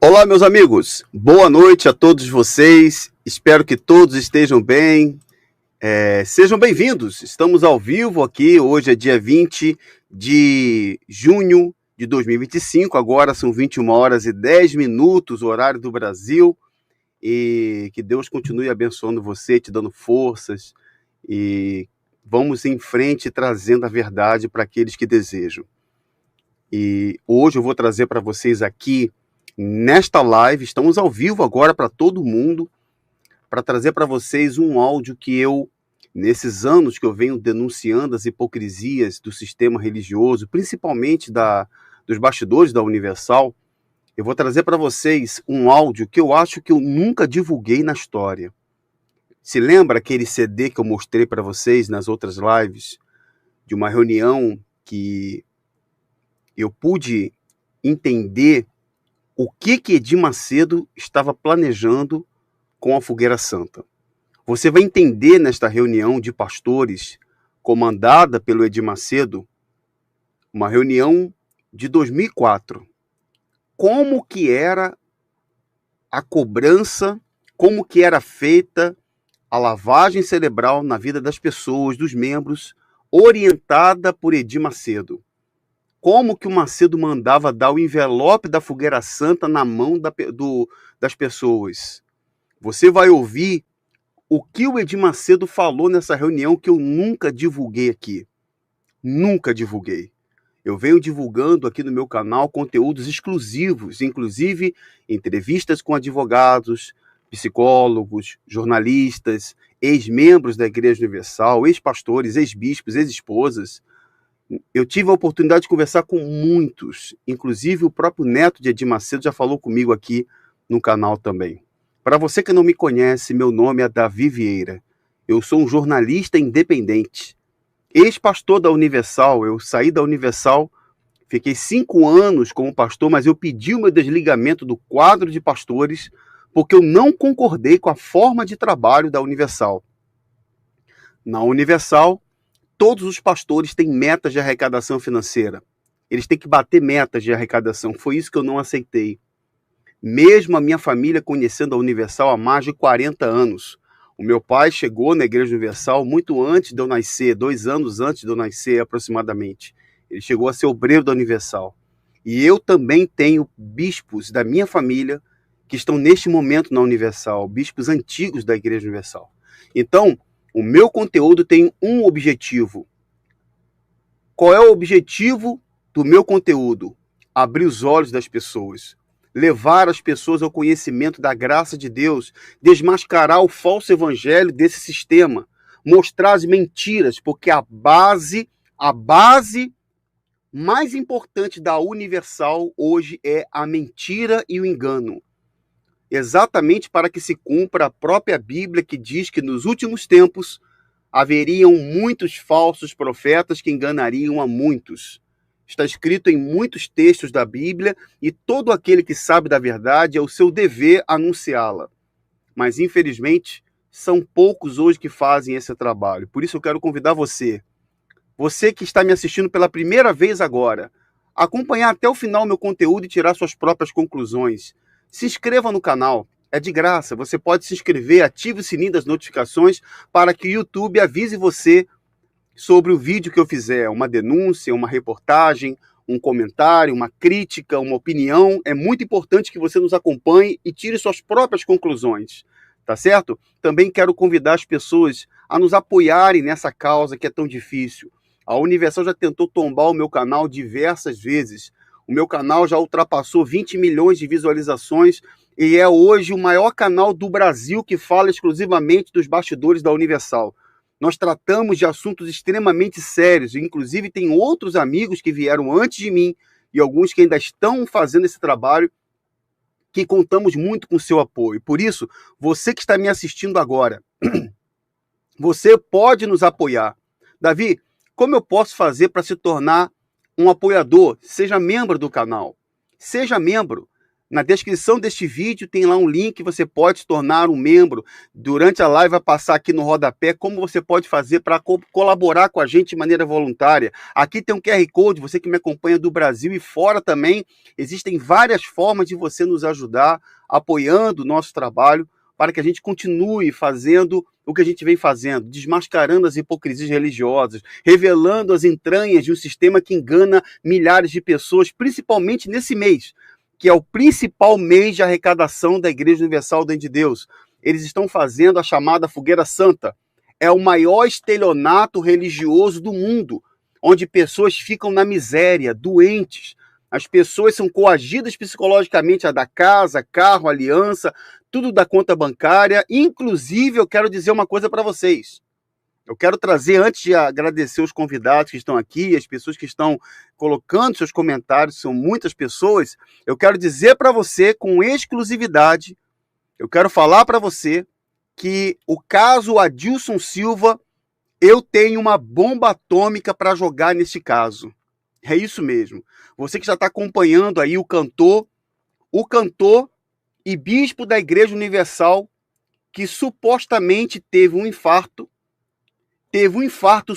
Olá, meus amigos. Boa noite a todos vocês. Espero que todos estejam bem. Sejam bem-vindos. Estamos ao vivo aqui. Hoje é dia 20 de junho de 2025. Agora são 21 horas e 10 minutos, o horário do Brasil. E que Deus continue abençoando você, te dando forças. E vamos em frente trazendo a verdade para aqueles que desejam. E hoje eu vou trazer para vocês aqui, nesta live, estamos ao vivo agora para todo mundo, para trazer para vocês um áudio que eu, nesses anos que eu venho denunciando as hipocrisias do sistema religioso, principalmente dos bastidores da Universal, eu vou trazer para vocês um áudio que eu acho que eu nunca divulguei na história. Se lembra aquele CD que eu mostrei para vocês nas outras lives, de uma reunião que eu pude entender o que Edir Macedo estava planejando com a Fogueira Santa. Você vai entender nesta reunião de pastores, comandada pelo Edir Macedo, uma reunião de 2004, como que era a cobrança, como que era feita a lavagem cerebral na vida das pessoas, dos membros, orientada por Edir Macedo. Como que o Macedo mandava dar o envelope da Fogueira Santa na mão das pessoas. Você vai ouvir o que o Edir Macedo falou nessa reunião que eu nunca divulguei aqui. Nunca divulguei. Eu venho divulgando aqui no meu canal conteúdos exclusivos, inclusive entrevistas com advogados, psicólogos, jornalistas, ex-membros da Igreja Universal, ex-pastores, ex-bispos, ex-esposas. Eu tive a oportunidade de conversar com muitos, inclusive o próprio neto de Edir Macedo já falou comigo aqui no canal também. Para você que não me conhece, meu nome é Davi Vieira. Eu sou um jornalista independente, ex-pastor da Universal. Eu saí da Universal, fiquei 5 anos como pastor, mas eu pedi o meu desligamento do quadro de pastores porque eu não concordei com a forma de trabalho da Universal. Na Universal, todos os pastores têm metas de arrecadação financeira. Eles têm que bater metas de arrecadação. Foi isso que eu não aceitei. Mesmo a minha família conhecendo a Universal há mais de 40 anos. O meu pai chegou na Igreja Universal muito antes de eu nascer, 2 anos antes de eu nascer aproximadamente. Ele chegou a ser obreiro da Universal. E eu também tenho bispos da minha família que estão neste momento na Universal, bispos antigos da Igreja Universal. Então, o meu conteúdo tem um objetivo. Qual é o objetivo do meu conteúdo? Abrir os olhos das pessoas, levar as pessoas ao conhecimento da graça de Deus, desmascarar o falso evangelho desse sistema, mostrar as mentiras, porque a base mais importante da Universal hoje é a mentira e o engano. Exatamente para que se cumpra a própria Bíblia, que diz que nos últimos tempos haveriam muitos falsos profetas que enganariam a muitos. Está escrito em muitos textos da Bíblia, e todo aquele que sabe da verdade é o seu dever anunciá-la. Mas, infelizmente, são poucos hoje que fazem esse trabalho. Por isso eu quero convidar você que está me assistindo pela primeira vez agora, a acompanhar até o final meu conteúdo e tirar suas próprias conclusões. Se inscreva no canal, é de graça. Você pode se inscrever, ative o sininho das notificações para que o YouTube avise você sobre o vídeo que eu fizer. Uma denúncia, uma reportagem, um comentário, uma crítica, uma opinião. É muito importante que você nos acompanhe e tire suas próprias conclusões, tá certo? Também quero convidar as pessoas a nos apoiarem nessa causa que é tão difícil. A Universal já tentou tombar o meu canal diversas vezes. O meu canal já ultrapassou 20 milhões de visualizações e é hoje o maior canal do Brasil que fala exclusivamente dos bastidores da Universal. Nós tratamos de assuntos extremamente sérios, inclusive tem outros amigos que vieram antes de mim e alguns que ainda estão fazendo esse trabalho, que contamos muito com o seu apoio. Por isso, você que está me assistindo agora, você pode nos apoiar. Davi, como eu posso fazer para se tornar um apoiador? Seja membro do canal. Seja membro. Na descrição deste vídeo tem lá um link, você pode se tornar um membro. Durante a live vai passar aqui no rodapé como você pode fazer para colaborar com a gente de maneira voluntária. Aqui tem um QR Code, você que me acompanha do Brasil e fora também. Existem várias formas de você nos ajudar, apoiando o nosso trabalho, para que a gente continue fazendo o que a gente vem fazendo, desmascarando as hipocrisias religiosas, revelando as entranhas de um sistema que engana milhares de pessoas, principalmente nesse mês, que é o principal mês de arrecadação da Igreja Universal do Reino de Deus. Eles estão fazendo a chamada Fogueira Santa. É o maior estelionato religioso do mundo, onde pessoas ficam na miséria, doentes. As pessoas são coagidas psicologicamente a dar casa, carro, aliança, tudo da conta bancária. Inclusive, eu quero dizer uma coisa para vocês. Eu quero trazer, antes de agradecer os convidados que estão aqui, as pessoas que estão colocando seus comentários, são muitas pessoas, eu quero dizer para você, com exclusividade, eu quero falar para você que o caso Adilson Silva, eu tenho uma bomba atômica para jogar nesse caso. É isso mesmo. Você que já está acompanhando aí o cantor e bispo da Igreja Universal, que supostamente teve um infarto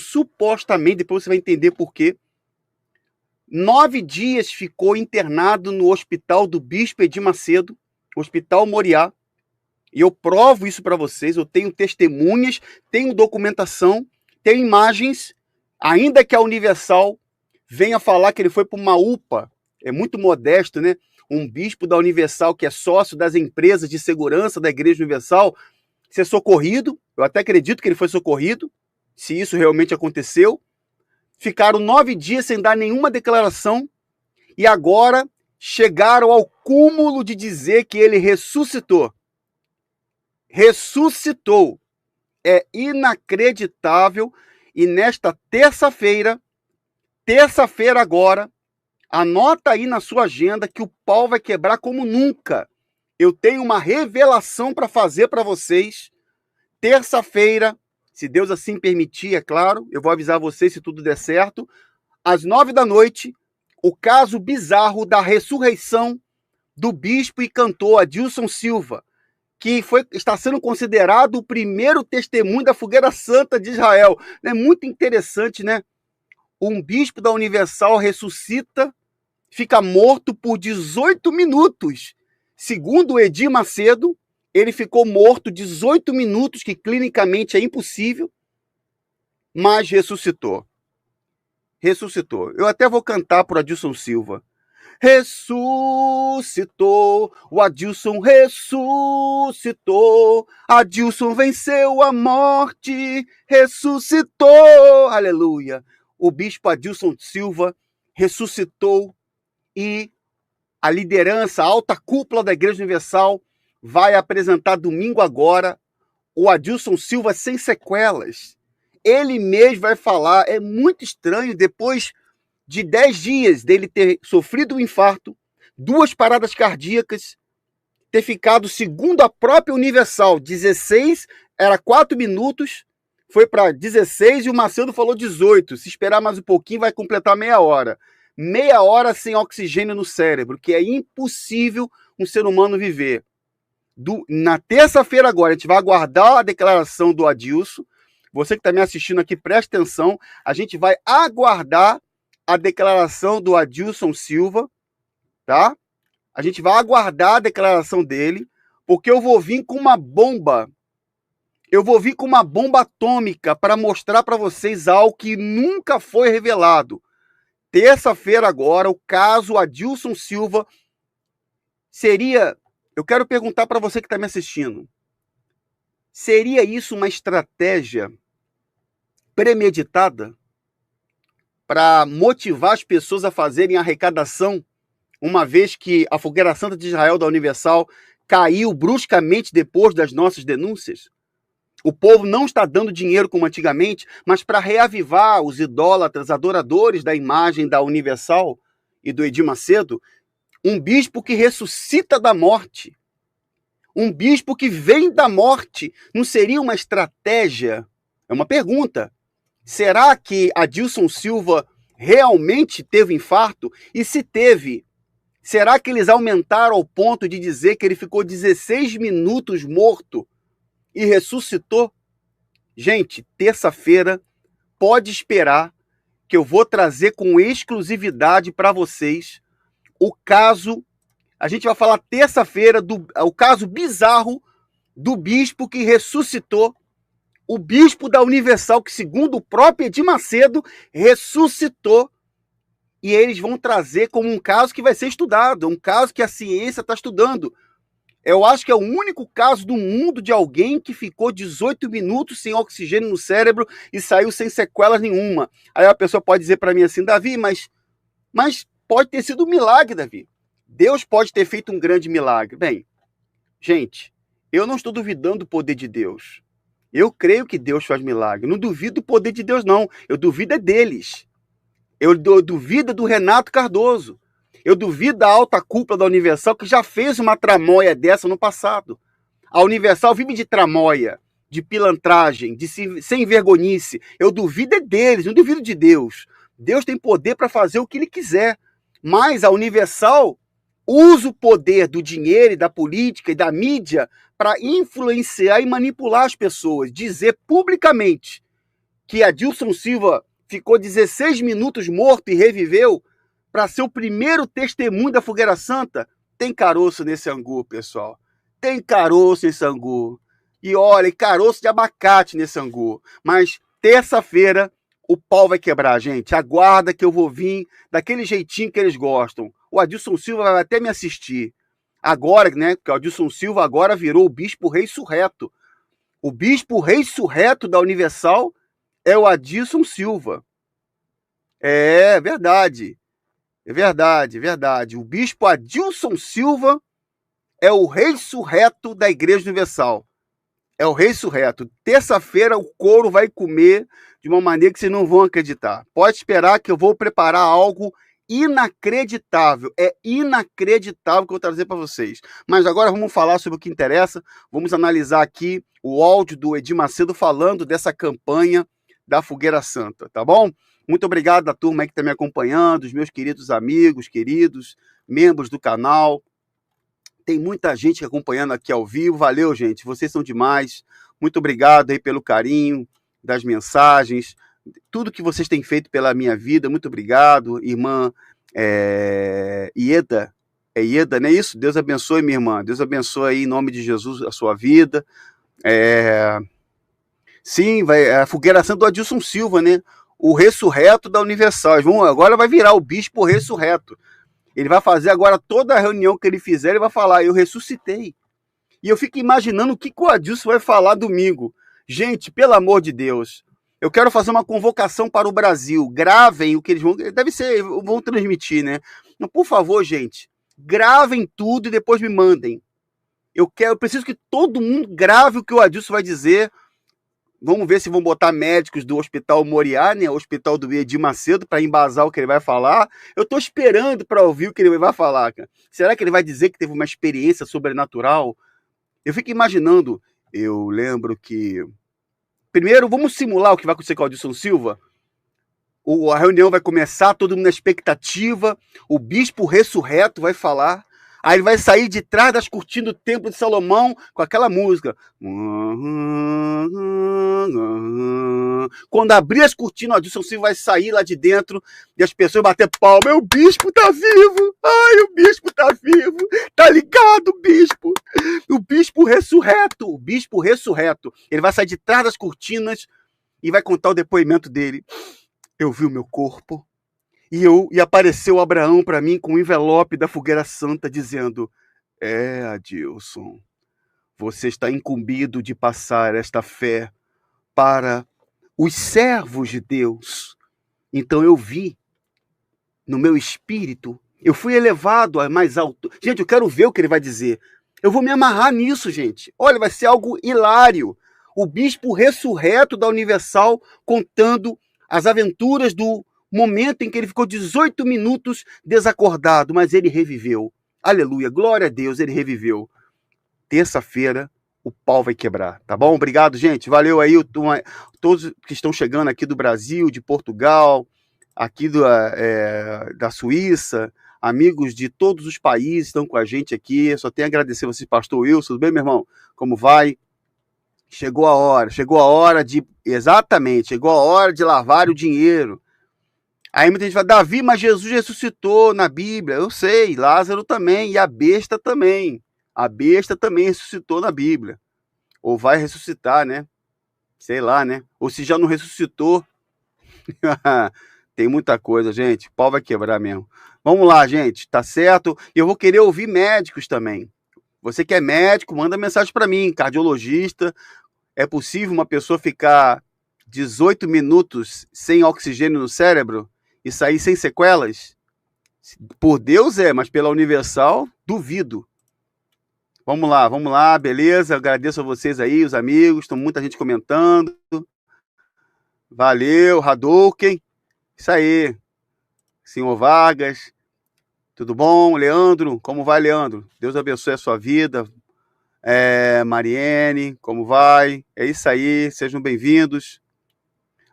supostamente, depois você vai entender por quê. 9 dias ficou internado no hospital do Bispo Edir Macedo, Hospital Moriá, e eu provo isso para vocês, eu tenho testemunhas, tenho documentação, tenho imagens, ainda que a Universal venha falar que ele foi para uma UPA, é muito modesto, né? Um bispo da Universal, que é sócio das empresas de segurança da Igreja Universal, ser socorrido, eu até acredito que ele foi socorrido, se isso realmente aconteceu, ficaram 9 dias sem dar nenhuma declaração e agora chegaram ao cúmulo de dizer que ele ressuscitou. Ressuscitou. É inacreditável. E nesta terça-feira agora, anota aí na sua agenda que o pau vai quebrar como nunca. Eu tenho uma revelação para fazer para vocês. Terça-feira, se Deus assim permitir, é claro, eu vou avisar vocês se tudo der certo, às 9 da noite, o caso bizarro da ressurreição do bispo e cantor Adilson Silva, que está sendo considerado o primeiro testemunho da Fogueira Santa de Israel. É muito interessante, né? Um bispo da Universal ressuscita, fica morto por 18 minutos. Segundo o Edir Macedo, ele ficou morto 18 minutos, que clinicamente é impossível, mas ressuscitou. Ressuscitou. Eu até vou cantar para o Adilson Silva. Ressuscitou, o Adilson ressuscitou, Adilson venceu a morte, ressuscitou, aleluia. O bispo Adilson Silva ressuscitou e a liderança, a alta cúpula da Igreja Universal vai apresentar domingo agora o Adilson Silva sem sequelas. Ele mesmo vai falar, é muito estranho, depois de 10 dias dele ter sofrido um infarto, 2 paradas cardíacas, ter ficado, segundo a própria Universal, 16, era 4 minutos, foi para 16 e o Macedo falou 18. Se esperar mais um pouquinho, vai completar meia hora. Meia hora sem oxigênio no cérebro, que é impossível um ser humano viver. Na terça-feira agora, a gente vai aguardar a declaração do Adilson. Você que está me assistindo aqui, preste atenção. A gente vai aguardar a declaração do Adilson Silva, tá? A gente vai aguardar a declaração dele, porque eu vou vir com uma bomba. Eu vou vir com uma bomba atômica para mostrar para vocês algo que nunca foi revelado. Terça-feira agora, o caso Adilson Silva seria... Eu quero perguntar para você que está me assistindo. Seria isso uma estratégia premeditada para motivar as pessoas a fazerem arrecadação, uma vez que a Fogueira Santa de Israel da Universal caiu bruscamente depois das nossas denúncias? O povo não está dando dinheiro como antigamente, mas para reavivar os idólatras, adoradores da imagem da Universal e do Edir Macedo, um bispo que ressuscita da morte, um bispo que vem da morte, não seria uma estratégia? É uma pergunta. Será que Adilson Silva realmente teve infarto? E se teve, Será que eles aumentaram ao ponto de dizer que ele ficou 16 minutos morto e ressuscitou? Gente, terça-feira pode esperar que eu vou trazer com exclusividade para vocês o caso. A gente vai falar terça-feira do o caso bizarro do bispo que ressuscitou, o bispo da Universal, que segundo o próprio Edir Macedo, ressuscitou. E eles vão trazer como um caso que vai ser estudado, um caso que a ciência está estudando. Eu acho que é o único caso do mundo de alguém que ficou 18 minutos sem oxigênio no cérebro e saiu sem sequelas nenhuma. Aí a pessoa pode dizer para mim assim, Davi, mas pode ter sido um milagre, Davi. Deus pode ter feito um grande milagre. Bem, gente, eu não estou duvidando do poder de Deus. Eu creio que Deus faz milagre. Não duvido do poder de Deus, não. Eu duvido é deles. Eu duvido do Renato Cardoso. Eu duvido da alta cúpula da Universal, que já fez uma tramóia dessa no passado. A Universal vive de tramóia, de pilantragem, de sem vergonhice. Eu duvido é deles, não duvido de Deus. Deus tem poder para fazer o que ele quiser. Mas a Universal usa o poder do dinheiro, e da política e da mídia para influenciar e manipular as pessoas. Dizer publicamente que Adilson Silva ficou 16 minutos morto e reviveu para ser o primeiro testemunho da Fogueira Santa. Tem caroço nesse angu, pessoal. Tem caroço nesse angu. E olha, caroço de abacate nesse angu. Mas terça-feira o pau vai quebrar, gente. Aguarda que eu vou vir daquele jeitinho que eles gostam. O Adilson Silva vai até me assistir. Agora, né? Porque o Adilson Silva agora virou o bispo ressurreto. O bispo ressurreto da Universal é o Adilson Silva. É verdade. É verdade, é verdade. O bispo Adilson Silva é o ressurreto da Igreja Universal. É o ressurreto. Terça-feira o couro vai comer de uma maneira que vocês não vão acreditar. Pode esperar que eu vou preparar algo inacreditável. É inacreditável que eu vou trazer para vocês. Mas agora vamos falar sobre o que interessa. Vamos analisar aqui o áudio do Edir Macedo falando dessa campanha da Fogueira Santa, tá bom? Muito obrigado da turma aí que está me acompanhando, os meus queridos amigos, queridos, membros do canal. Tem muita gente acompanhando aqui ao vivo. Valeu, gente. Vocês são demais. Muito obrigado aí pelo carinho das mensagens, tudo que vocês têm feito pela minha vida. Muito obrigado, irmã Ieda. É Ieda, não é isso? Deus abençoe, minha irmã. Deus abençoe aí, em nome de Jesus, a sua vida. Sim, a Fogueira Santa do Adilson Silva, né? O ressurreto da Universal. Agora vai virar o bispo ressurreto. Ele vai fazer agora toda a reunião que ele fizer, ele vai falar, eu ressuscitei. E eu fico imaginando o que o Adilson vai falar domingo. Gente, pelo amor de Deus, eu quero fazer uma convocação para o Brasil. Gravem o que eles vão... vão transmitir, né? Então, por favor, gente, gravem tudo e depois me mandem. Eu preciso que todo mundo grave o que o Adilson vai dizer. Vamos ver se vão botar médicos do Hospital Moriá, né? Hospital do Edir Macedo, para embasar o que ele vai falar. Eu estou esperando para ouvir o que ele vai falar, cara. Será que ele vai dizer que teve uma experiência sobrenatural? Eu fico imaginando. Eu lembro que... Primeiro, vamos simular o que vai acontecer com o Adilson Silva. A reunião vai começar, todo mundo na expectativa. O bispo ressurreto vai falar. Aí ele vai sair de trás das cortinas do Templo de Salomão com aquela música. Quando abrir as cortinas, o Adilson Silva vai sair lá de dentro e as pessoas vão bater palma. O bispo tá vivo! Ai, o bispo tá vivo! Tá ligado, bispo? O bispo ressurreto! O bispo ressurreto. Ele vai sair de trás das cortinas e vai contar o depoimento dele. Eu vi o meu corpo. E apareceu Abraão para mim com um envelope da Fogueira Santa dizendo, Adilson, você está incumbido de passar esta fé para os servos de Deus. Então eu vi no meu espírito, eu fui elevado a mais alto. Gente, eu quero ver o que ele vai dizer. Eu vou me amarrar nisso, gente. Olha, vai ser algo hilário. O bispo ressurreto da Universal contando as aventuras do momento em que ele ficou 18 minutos desacordado, mas ele reviveu. Aleluia, glória a Deus, ele reviveu. Terça-feira, o pau vai quebrar, tá bom? Obrigado, gente. Valeu aí, todos que estão chegando aqui do Brasil, de Portugal, aqui da Suíça, amigos de todos os países estão com a gente aqui. Só tenho a agradecer a você, pastor Wilson. Tudo bem, meu irmão? Como vai? Chegou a hora de... Exatamente, chegou a hora de lavar o dinheiro. Aí muita gente fala, Davi, mas Jesus ressuscitou na Bíblia. Eu sei, Lázaro também, e a besta também. A besta também ressuscitou na Bíblia. Ou vai ressuscitar, né? Sei lá, né? Ou se já não ressuscitou. Tem muita coisa, gente. O pau vai quebrar mesmo. Vamos lá, gente, tá certo? E eu vou querer ouvir médicos também. Você que é médico, manda mensagem para mim, cardiologista. É possível uma pessoa ficar 18 minutos sem oxigênio no cérebro e sair sem sequelas? Por Deus mas pela Universal, duvido. Vamos lá, beleza? Agradeço a vocês aí, os amigos, tem muita gente comentando. Valeu, Hadouken. Isso aí. Senhor Vargas. Tudo bom, Leandro? Como vai, Leandro? Deus abençoe a sua vida. Mariene, como vai? É isso aí, sejam bem-vindos.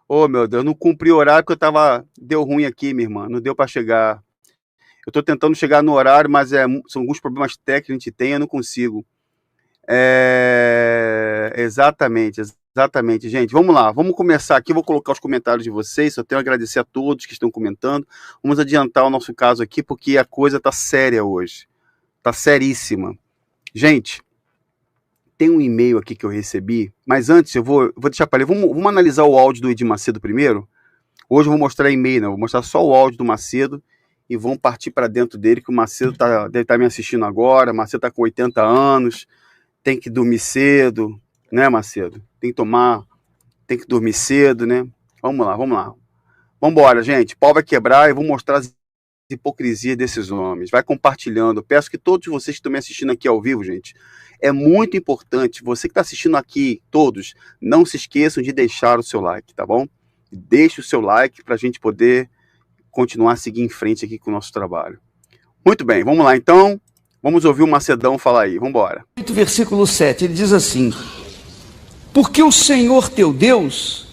Oh, meu Deus, não cumpri o horário porque deu ruim aqui, minha irmã, não deu para chegar. Eu estou tentando chegar no horário, mas são alguns problemas técnicos que a gente tem, eu não consigo. Exatamente, gente. Vamos lá, vamos começar aqui, vou colocar os comentários de vocês, só tenho a agradecer a todos que estão comentando. Vamos adiantar o nosso caso aqui, porque a coisa está séria hoje. Está seríssima. Gente, tem um e-mail aqui que eu recebi, mas antes eu vou deixar para ler. Vamos analisar o áudio do Edir Macedo primeiro? Hoje eu vou mostrar e-mail, não, vou mostrar só o áudio do Macedo e vamos partir para dentro dele, que o Macedo deve estar me assistindo agora. O Macedo está com 80 anos, tem que dormir cedo, né, Macedo? Tem que dormir cedo, né? Vamos lá. Vamos embora, gente. O pau vai quebrar e vou mostrar as hipocrisias desses homens. Vai compartilhando. Eu peço que todos vocês que estão me assistindo aqui ao vivo, gente, é muito importante, você que está assistindo aqui, todos, não se esqueçam de deixar o seu like, tá bom? Deixe o seu like para a gente poder continuar a seguir em frente aqui com o nosso trabalho. Muito bem, vamos lá então. Vamos ouvir o Macedão falar aí, vamos embora. Versículo 7, ele diz assim: porque o Senhor teu Deus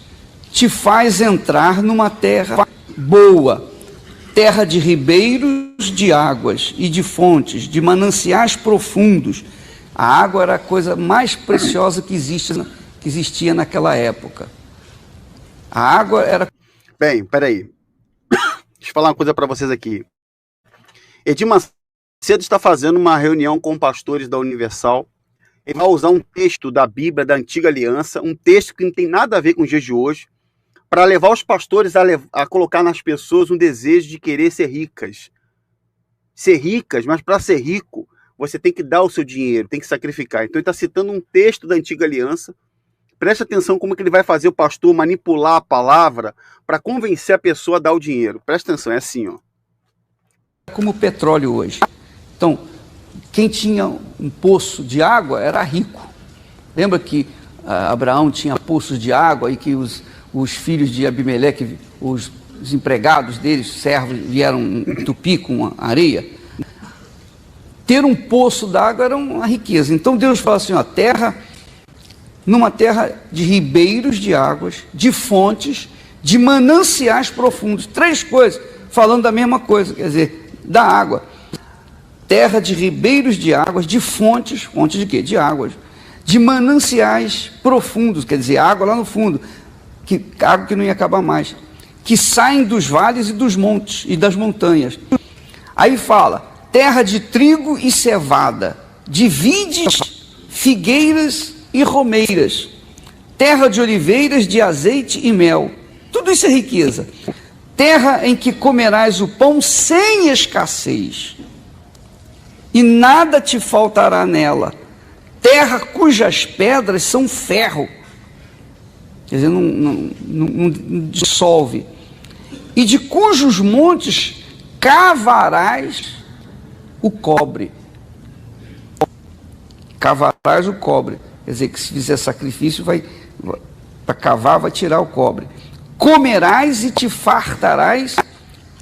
te faz entrar numa terra boa, terra de ribeiros de águas e de fontes, de mananciais profundos. A água era a coisa mais preciosa que existia naquela época. A água era... Bem, peraí. Deixa eu falar uma coisa para vocês aqui. Edir Macedo está fazendo uma reunião com pastores da Universal. Ele vai usar um texto da Bíblia, da Antiga Aliança, um texto que não tem nada a ver com os dias de hoje, para levar os pastores a colocar nas pessoas um desejo de querer ser ricas. Ser ricas, mas para ser rico, você tem que dar o seu dinheiro, tem que sacrificar. Então ele está citando um texto da Antiga Aliança. Preste atenção como que ele vai fazer o pastor manipular a palavra para convencer a pessoa a dar o dinheiro. Preste atenção, é assim, ó. Como o petróleo hoje. Então, quem tinha um poço de água era rico. Lembra que Abraão tinha poços de água e que os filhos de Abimeleque, os empregados deles, servos, vieram entupir com areia? Ter um poço d'água era uma riqueza. Então Deus fala assim, ó, numa terra de ribeiros de águas, de fontes, de mananciais profundos. 3 coisas, falando da mesma coisa, quer dizer, da água. Terra de ribeiros de águas, de fontes de quê? De águas. De mananciais profundos, quer dizer, água lá no fundo, água que não ia acabar mais, que saem dos vales e dos montes e das montanhas. Aí fala, terra de trigo e cevada, de vides, figueiras e romeiras, terra de oliveiras, de azeite e mel. Tudo isso é riqueza. Terra em que comerás o pão sem escassez, e nada te faltará nela. Terra cujas pedras são ferro, quer dizer, não dissolve, e de cujos montes cavarás o cobre. Cavarás o cobre, quer dizer que se fizer sacrifício, para cavar, vai tirar o cobre. Comerás e te fartarás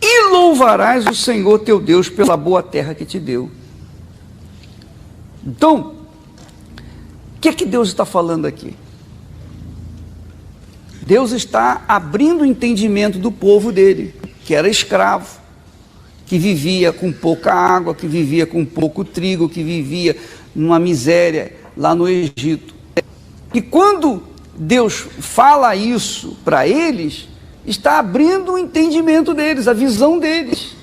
e louvarás o Senhor teu Deus pela boa terra que te deu. Então, o que é que Deus está falando aqui? Deus está abrindo o entendimento do povo dele, que era escravo, que vivia com pouca água, que vivia com pouco trigo, que vivia numa miséria lá no Egito. E quando Deus fala isso para eles, está abrindo o entendimento deles, a visão deles.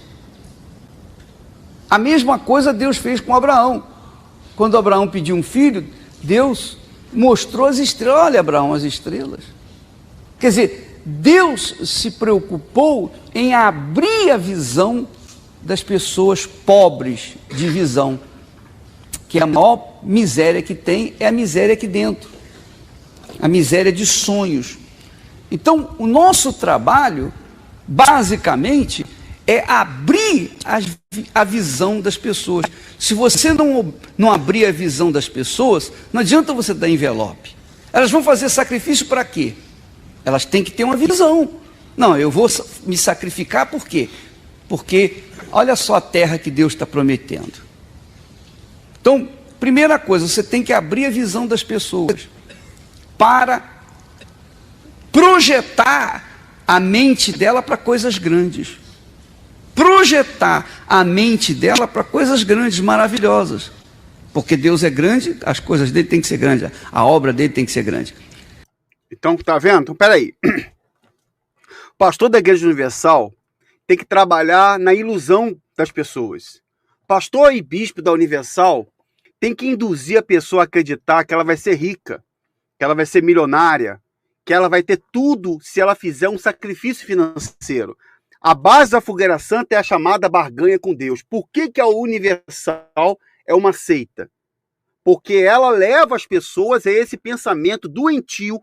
A mesma coisa Deus fez com Abraão. Quando Abraão pediu um filho, Deus mostrou as estrelas. Olha, Abraão, as estrelas. Quer dizer, Deus se preocupou em abrir a visão das pessoas pobres de visão, que a maior miséria que tem é a miséria aqui dentro, a miséria de sonhos. Então, o nosso trabalho, basicamente, é abrir a visão das pessoas. Se você não abrir a visão das pessoas, não adianta você dar envelope. Elas vão fazer sacrifício para quê? Elas têm que ter uma visão. Não, eu vou me sacrificar por quê? Porque olha só a terra que Deus está prometendo. Então, primeira coisa, você tem que abrir a visão das pessoas para projetar a mente dela para coisas grandes. Projetar a mente dela para coisas grandes, maravilhosas. Porque Deus é grande, as coisas dele têm que ser grandes, a obra dele tem que ser grande. Então, tá vendo? Então, peraí. O pastor da Igreja Universal tem que trabalhar na ilusão das pessoas. Pastor e bispo da Universal tem que induzir a pessoa a acreditar que ela vai ser rica, que ela vai ser milionária, que ela vai ter tudo se ela fizer um sacrifício financeiro. A base da Fogueira Santa é a chamada barganha com Deus. Por que a Universal é uma seita? Porque ela leva as pessoas a esse pensamento doentio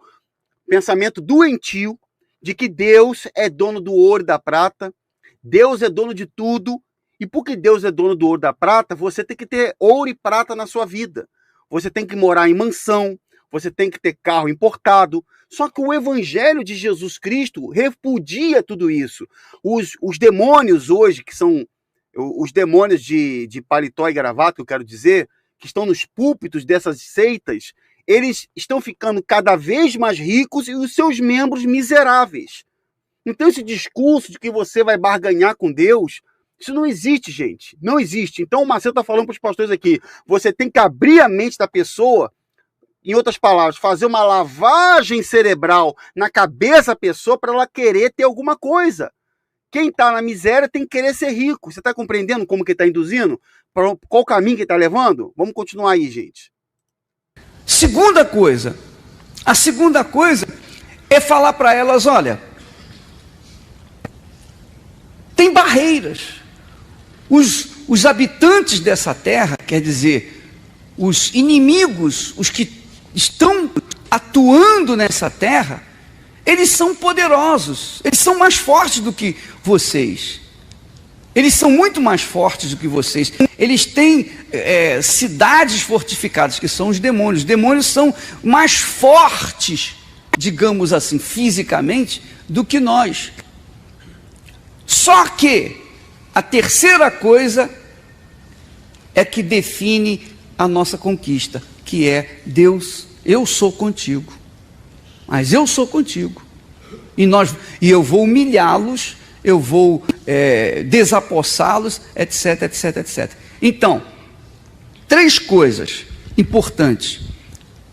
de que Deus é dono do ouro e da prata, Deus é dono de tudo, e porque Deus é dono do ouro e da prata, você tem que ter ouro e prata na sua vida. Você tem que morar em mansão, você tem que ter carro importado. Só que o evangelho de Jesus Cristo repudia tudo isso. Os demônios hoje, que são os demônios de paletó e gravata, que eu quero dizer, que estão nos púlpitos dessas seitas, eles estão ficando cada vez mais ricos e os seus membros miseráveis. Então esse discurso de que você vai barganhar com Deus, isso não existe, gente. Não existe. Então o Marcelo está falando para os pastores aqui, você tem que abrir a mente da pessoa. Em outras palavras, fazer uma lavagem cerebral na cabeça da pessoa para ela querer ter alguma coisa. Quem está na miséria tem que querer ser rico. Você está compreendendo como que está induzindo? Qual o caminho que está levando? Vamos continuar aí, gente. Segunda coisa. A segunda coisa é falar para elas, olha, tem barreiras. Os habitantes dessa terra, quer dizer, os inimigos, os que estão atuando nessa terra, eles são poderosos, eles são mais fortes do que vocês, eles são muito mais fortes do que vocês, eles têm cidades fortificadas, que são os demônios são mais fortes, digamos assim, fisicamente, do que nós. Só que a terceira coisa é que define a nossa conquista, que é Deus, eu sou contigo, mas eu sou contigo, e eu vou humilhá-los, eu vou desapossá-los, etc, etc, etc. Então, três coisas importantes,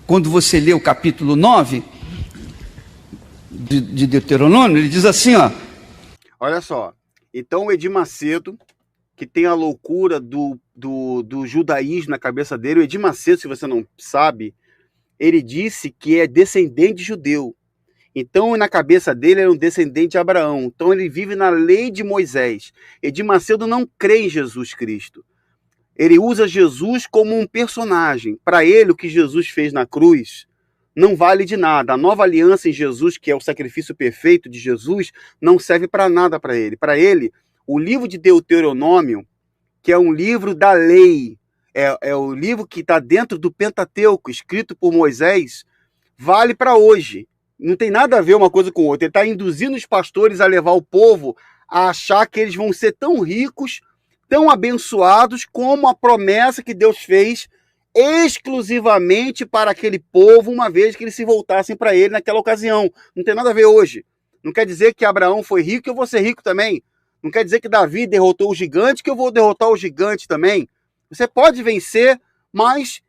quando você lê o capítulo 9 de Deuteronômio, ele diz assim, ó. Olha só, então o Edir Macedo, que tem a loucura do judaísmo na cabeça dele. O Edir Macedo, se você não sabe, ele disse que é descendente de judeu. Então, na cabeça dele, era um descendente de Abraão. Então, ele vive na lei de Moisés. Edir Macedo não crê em Jesus Cristo. Ele usa Jesus como um personagem. Para ele, o que Jesus fez na cruz não vale de nada. A nova aliança em Jesus, que é o sacrifício perfeito de Jesus, não serve para nada para ele. Para ele, o livro de Deuteronômio, que é um livro da lei, é o livro que está dentro do Pentateuco, escrito por Moisés, vale para hoje. Não tem nada a ver uma coisa com outra. Ele está induzindo os pastores a levar o povo a achar que eles vão ser tão ricos, tão abençoados, como a promessa que Deus fez exclusivamente para aquele povo, uma vez que eles se voltassem para ele naquela ocasião. Não tem nada a ver hoje. Não quer dizer que Abraão foi rico e eu vou ser rico também. Não quer dizer que Davi derrotou o gigante, que eu vou derrotar o gigante também. Você pode vencer, mas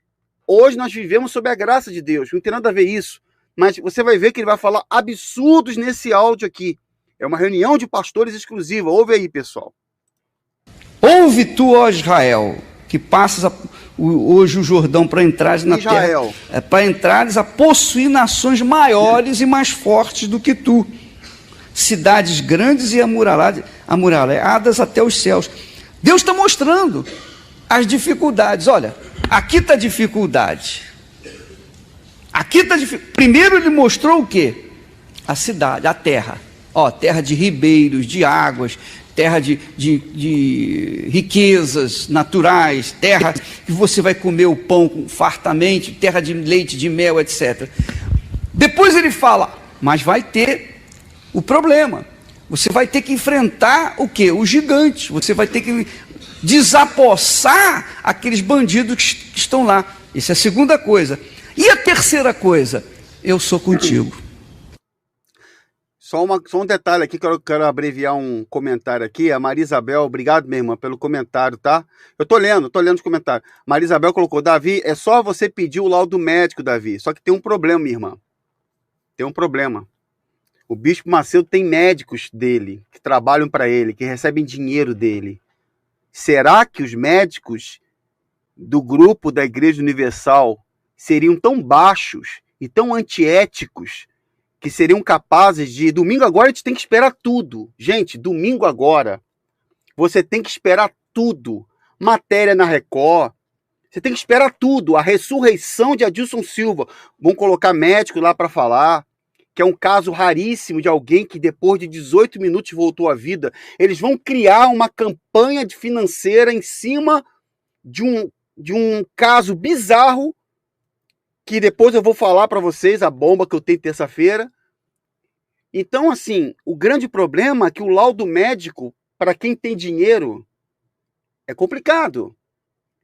hoje nós vivemos sob a graça de Deus. Não tem nada a ver isso. Mas você vai ver que ele vai falar absurdos nesse áudio aqui. É uma reunião de pastores exclusiva. Ouve aí, pessoal. Ouve tu, ó Israel, que passas hoje o Jordão para entrares na terra, para entrares a possuir nações maiores e mais fortes do que tu, cidades grandes e amuralhadas até os céus. Deus está mostrando as dificuldades. Olha, aqui está a dificuldade. Aqui está Primeiro ele mostrou o quê? A cidade, a terra. Ó, terra de ribeiros, de águas, terra de riquezas naturais, terra que você vai comer o pão fartamente, terra de leite, de mel, etc. Depois ele fala, mas vai ter o problema. Você vai ter que enfrentar o quê? O gigante. Você vai ter que desapossar aqueles bandidos que estão lá. Essa é a segunda coisa. E a terceira coisa? Eu sou contigo. Só um detalhe aqui, que eu quero abreviar um comentário aqui. A Maria Isabel, obrigado, minha irmã, pelo comentário, tá? Eu tô lendo os comentários. Maria Isabel colocou, Davi, é só você pedir o laudo médico, Davi. Só que tem um problema, minha irmã. Tem um problema. O Bispo Macedo tem médicos dele, que trabalham para ele, que recebem dinheiro dele. Será que os médicos do grupo da Igreja Universal seriam tão baixos e tão antiéticos que seriam capazes de... Domingo agora a gente tem que esperar tudo. Gente, domingo agora você tem que esperar tudo. Matéria na Record. Você tem que esperar tudo. A ressurreição de Adilson Silva. Vão colocar médico lá para falar, que é um caso raríssimo de alguém que depois de 18 minutos voltou à vida. Eles vão criar uma campanha financeira em cima de um caso bizarro, que depois eu vou falar para vocês, a bomba que eu tenho terça-feira. Então, assim, o grande problema é que o laudo médico, para quem tem dinheiro, é complicado.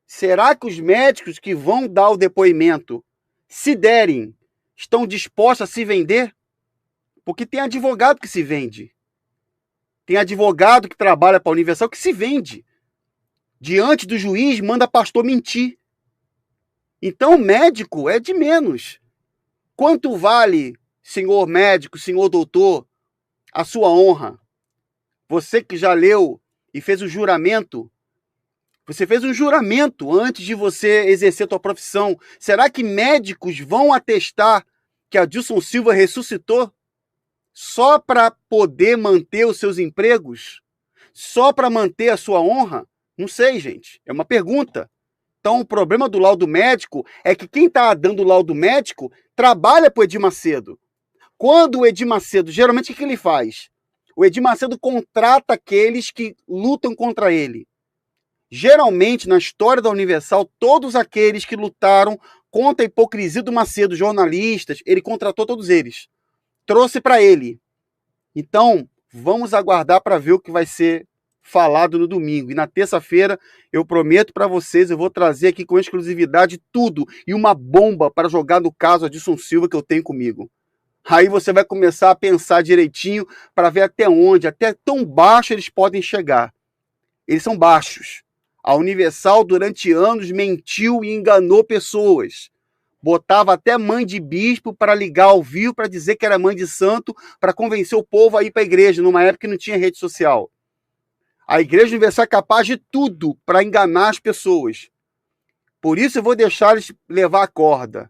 Será que os médicos que vão dar o depoimento, se derem, estão dispostos a se vender? Porque tem advogado que se vende. Tem advogado que trabalha para a Universal que se vende. Diante do juiz, manda pastor mentir. Então, médico é de menos. Quanto vale, senhor médico, senhor doutor, a sua honra? Você que já leu e fez o juramento, você fez um juramento antes de você exercer a tua profissão. Será que médicos vão atestar que Adilson Silva ressuscitou só para poder manter os seus empregos? Só para manter a sua honra? Não sei, gente. É uma pergunta. Então, o problema do laudo médico é que quem está dando o laudo médico trabalha para o Edir Macedo. Quando o Edir Macedo, geralmente o que ele faz? O Edir Macedo contrata aqueles que lutam contra ele. Geralmente, na história da Universal, todos aqueles que lutaram contra a hipocrisia do Macedo, jornalistas, ele contratou todos eles. Trouxe para ele. Então, vamos aguardar para ver o que vai ser falado no domingo. E na terça-feira, eu prometo para vocês, eu vou trazer aqui com exclusividade tudo e uma bomba para jogar no caso Adilson Silva que eu tenho comigo. Aí você vai começar a pensar direitinho para ver até onde, até tão baixo eles podem chegar. Eles são baixos. A Universal, durante anos, mentiu e enganou pessoas. Botava até mãe de bispo para ligar ao vivo para dizer que era mãe de santo, para convencer o povo a ir para a igreja, numa época que não tinha rede social. A Igreja Universal é capaz de tudo para enganar as pessoas. Por isso eu vou deixar eles levar a corda.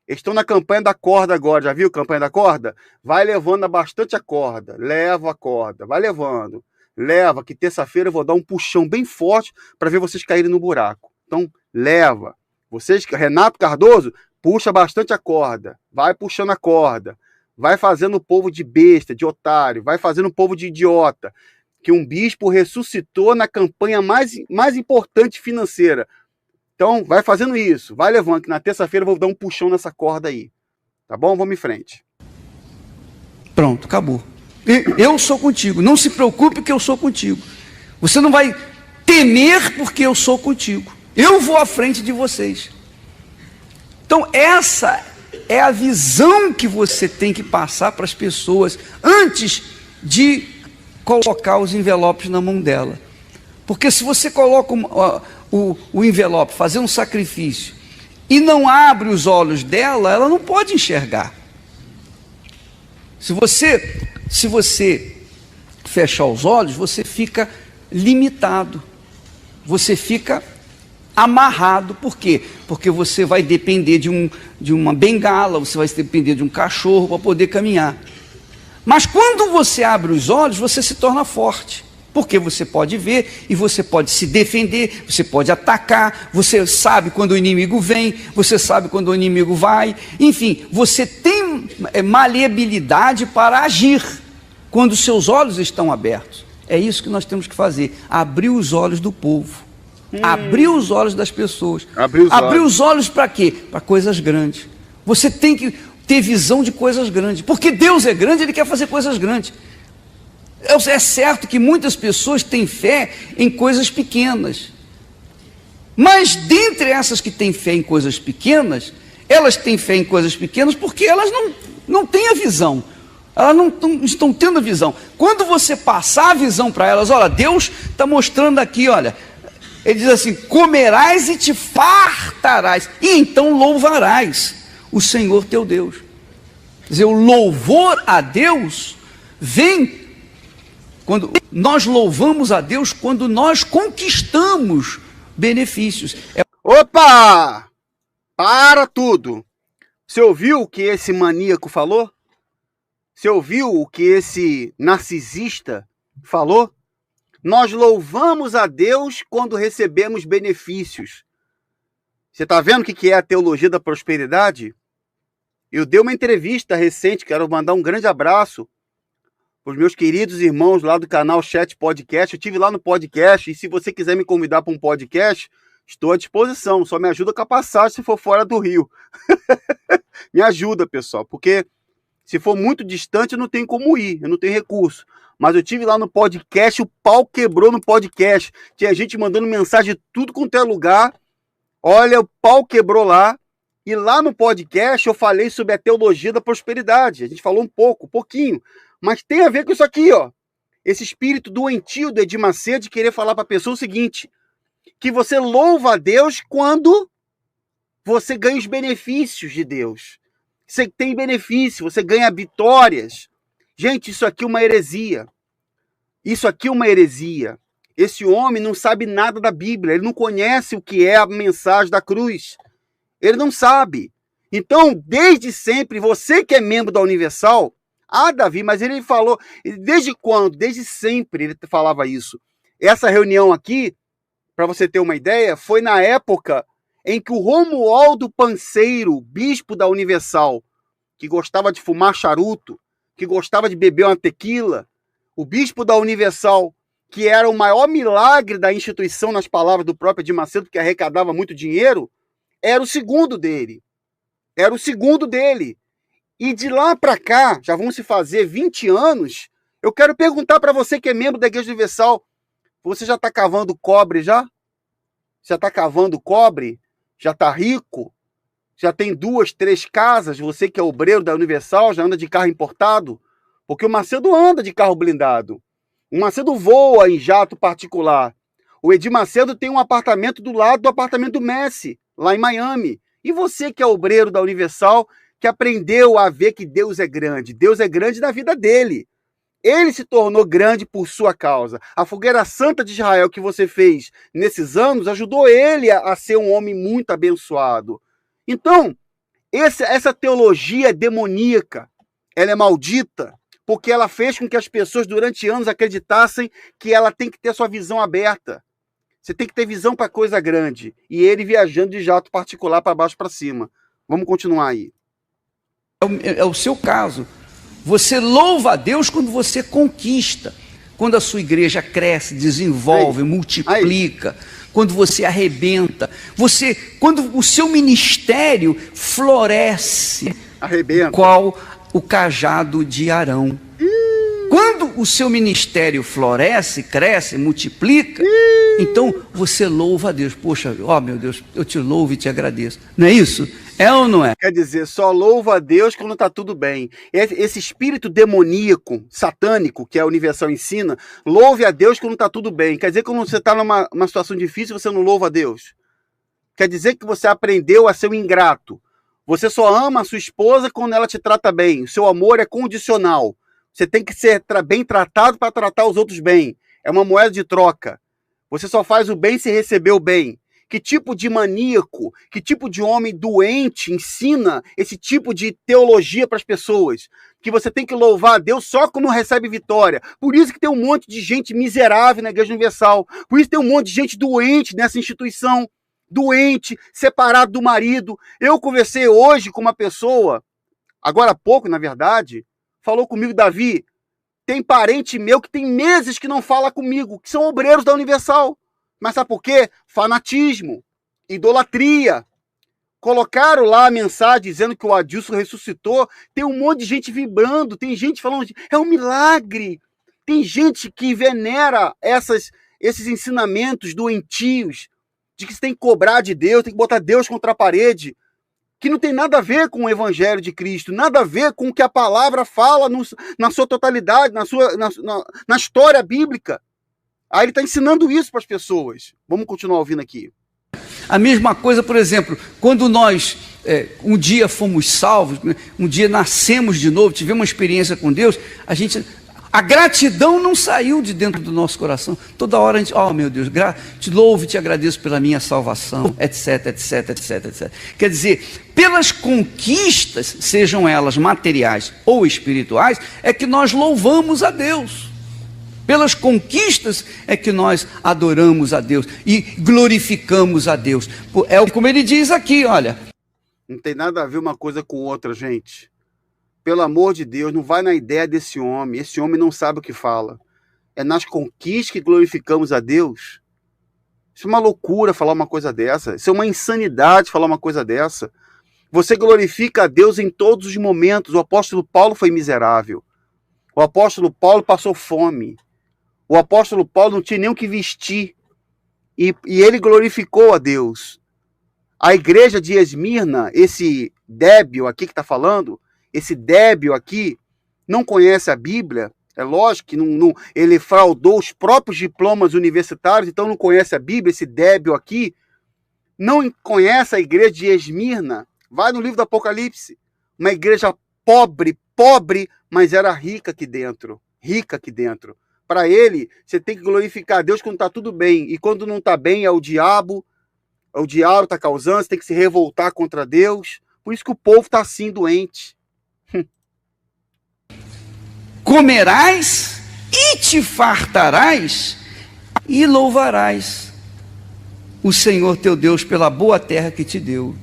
Eles estão na campanha da corda agora, já viu a campanha da corda? Vai levando bastante a corda, leva a corda, vai levando. Leva, que terça-feira eu vou dar um puxão bem forte para ver vocês caírem no buraco. Então, leva. Vocês, Renato Cardoso, puxa bastante a corda, vai puxando a corda, vai fazendo o povo de besta, de otário, vai fazendo o povo de idiota, que um bispo ressuscitou na campanha mais importante financeira. Então, vai fazendo isso, vai levando, que na terça-feira eu vou dar um puxão nessa corda aí. Tá bom? Vamos em frente. Pronto, acabou. Eu sou contigo. Não se preocupe que eu sou contigo. Você não vai temer porque eu sou contigo. Eu vou à frente de vocês. Então, essa é a visão que você tem que passar para as pessoas antes de colocar os envelopes na mão dela. Porque se você coloca o envelope, fazer um sacrifício, e não abre os olhos dela, ela não pode enxergar. Se você fechar os olhos, você fica limitado, você fica amarrado. Por quê? Porque você vai depender de uma bengala, você vai depender de um cachorro para poder caminhar. Mas quando você abre os olhos, você se torna forte, porque você pode ver e você pode se defender, você pode atacar, você sabe quando o inimigo vem, você sabe quando o inimigo vai, enfim, você tem maleabilidade para agir quando seus olhos estão abertos. É isso que nós temos que fazer, abrir os olhos do povo, abrir os olhos das pessoas. Abrir os olhos para quê? Para coisas grandes. Você tem que ter visão de coisas grandes, porque Deus é grande, Ele quer fazer coisas grandes. É certo que muitas pessoas têm fé em coisas pequenas, mas dentre essas que têm fé em coisas pequenas, elas têm fé em coisas pequenas porque elas não têm a visão, elas não estão tendo a visão. Quando você passar a visão para elas, olha, Deus está mostrando aqui, olha, Ele diz assim: comerás e te fartarás, e então louvarás o Senhor teu Deus. Quer dizer, o louvor a Deus vem quando nós louvamos a Deus, quando nós conquistamos benefícios. Opa! Para tudo! Você ouviu o que esse maníaco falou? Você ouviu o que esse narcisista falou? Nós louvamos a Deus quando recebemos benefícios. Você está vendo o que é a teologia da prosperidade? Eu dei uma entrevista recente, quero mandar um grande abraço para os meus queridos irmãos lá do canal Chat Podcast. Eu estive lá no podcast, e se você quiser me convidar para um podcast, estou à disposição. Só me ajuda com a passagem se for fora do Rio. Me ajuda, pessoal, porque se for muito distante, eu não tenho como ir, eu não tenho recurso. Mas eu estive lá no podcast, o pau quebrou no podcast. Tinha gente mandando mensagem de tudo quanto é lugar. Olha, o pau quebrou lá. E lá no podcast eu falei sobre a teologia da prosperidade. A gente falou um pouquinho. Mas tem a ver com isso aqui, ó. Esse espírito doentio do Edir Macedo de querer falar para a pessoa o seguinte: que você louva a Deus quando você ganha os benefícios de Deus. Você tem benefício, você ganha vitórias. Gente, isso aqui é uma heresia. Isso aqui é uma heresia. Esse homem não sabe nada da Bíblia. Ele não conhece o que é a mensagem da cruz. Ele não sabe. Então, desde sempre, você que é membro da Universal... Ah, Davi, mas ele falou... Desde quando? Desde sempre ele falava isso. Essa reunião aqui, para você ter uma ideia, foi na época em que o Romualdo Panseiro, bispo da Universal, que gostava de fumar charuto, que gostava de beber uma tequila, o bispo da Universal, que era o maior milagre da instituição, nas palavras do próprio Edir Macedo, que arrecadava muito dinheiro, era o segundo dele. Era o segundo dele. E de lá para cá, já vão se fazer 20 anos, eu quero perguntar para você que é membro da Igreja Universal, você já está cavando cobre já? Já está cavando cobre? Já está rico? Já tem 2, 3 casas? Você que é obreiro da Universal, já anda de carro importado? Porque o Macedo anda de carro blindado. O Macedo voa em jato particular. O Edir Macedo tem um apartamento do lado do apartamento do Messi, lá em Miami. E você que é obreiro da Universal, que aprendeu a ver que Deus é grande. Deus é grande na vida dele. Ele se tornou grande por sua causa. A fogueira santa de Israel que você fez nesses anos ajudou ele a ser um homem muito abençoado. Então, essa teologia é demoníaca, ela é maldita, porque ela fez com que as pessoas durante anos acreditassem que ela tem que ter sua visão aberta. Você tem que ter visão para coisa grande. E ele viajando de jato particular para baixo para cima. Vamos continuar aí. É o seu caso. Você louva a Deus quando você conquista, quando a sua igreja cresce, desenvolve, multiplica, quando você arrebenta, quando o seu ministério floresce, arrebenta. Qual o cajado de Arão. Quando o seu ministério floresce, cresce, multiplica, então você louva a Deus. Poxa, ó meu Deus, eu te louvo e te agradeço. Não é isso? É ou não é? Quer dizer, só louva a Deus quando está tudo bem. Esse espírito demoníaco, satânico, que a Universal ensina, louve a Deus quando está tudo bem. Quer dizer que quando você está numa situação difícil, você não louva a Deus. Quer dizer que você aprendeu a ser um ingrato. Você só ama a sua esposa quando ela te trata bem. O seu amor é condicional. Você tem que ser bem tratado para tratar os outros bem. É uma moeda de troca. Você só faz o bem se receber o bem. Que tipo de maníaco, que tipo de homem doente ensina esse tipo de teologia para as pessoas? Que você tem que louvar a Deus só quando recebe vitória. Por isso que tem um monte de gente miserável na Igreja Universal. Por isso tem um monte de gente doente nessa instituição. Doente, separado do marido. Eu conversei hoje com uma pessoa, agora há pouco, na verdade, falou comigo, Davi, tem parente meu que tem meses que não fala comigo, que são obreiros da Universal. Mas sabe por quê? Fanatismo, idolatria. Colocaram lá a mensagem dizendo que o Adilson ressuscitou. Tem um monte de gente vibrando, tem gente falando, é um milagre. Tem gente que venera esses ensinamentos doentios, de que você tem que cobrar de Deus, tem que botar Deus contra a parede, que não tem nada a ver com o Evangelho de Cristo, nada a ver com o que a palavra fala na sua totalidade, na história bíblica. Aí ele está ensinando isso para as pessoas. Vamos continuar ouvindo aqui. A mesma coisa, por exemplo, quando nós um dia fomos salvos, um dia nascemos de novo, tivemos uma experiência com Deus, a gratidão não saiu de dentro do nosso coração. Toda hora a gente, oh meu Deus, te louvo e te agradeço pela minha salvação, etc, etc, etc, etc. Quer dizer, pelas conquistas, sejam elas materiais ou espirituais, é que nós louvamos a Deus. Pelas conquistas é que nós adoramos a Deus e glorificamos a Deus. É como ele diz aqui, olha. Não tem nada a ver uma coisa com outra, gente. Pelo amor de Deus, não vai na ideia desse homem. Esse homem não sabe o que fala. É nas conquistas que glorificamos a Deus. Isso é uma loucura falar uma coisa dessa. Isso é uma insanidade falar uma coisa dessa. Você glorifica a Deus em todos os momentos. O apóstolo Paulo foi miserável. O apóstolo Paulo passou fome. O apóstolo Paulo não tinha nem o que vestir. E ele glorificou a Deus. A igreja de Esmirna, esse débil aqui que está falando, esse débil aqui, não conhece a Bíblia. É lógico que ele fraudou os próprios diplomas universitários, então não conhece a Bíblia, esse débil aqui. Não conhece a igreja de Esmirna. Vai no livro do Apocalipse. Uma igreja pobre, mas era rica aqui dentro. Rica aqui dentro. Para ele, você tem que glorificar a Deus quando está tudo bem. E quando não está bem, é o diabo está causando, você tem que se revoltar contra Deus. Por isso que o povo está assim, doente. Comerás e te fartarás e louvarás o Senhor teu Deus pela boa terra que te deu.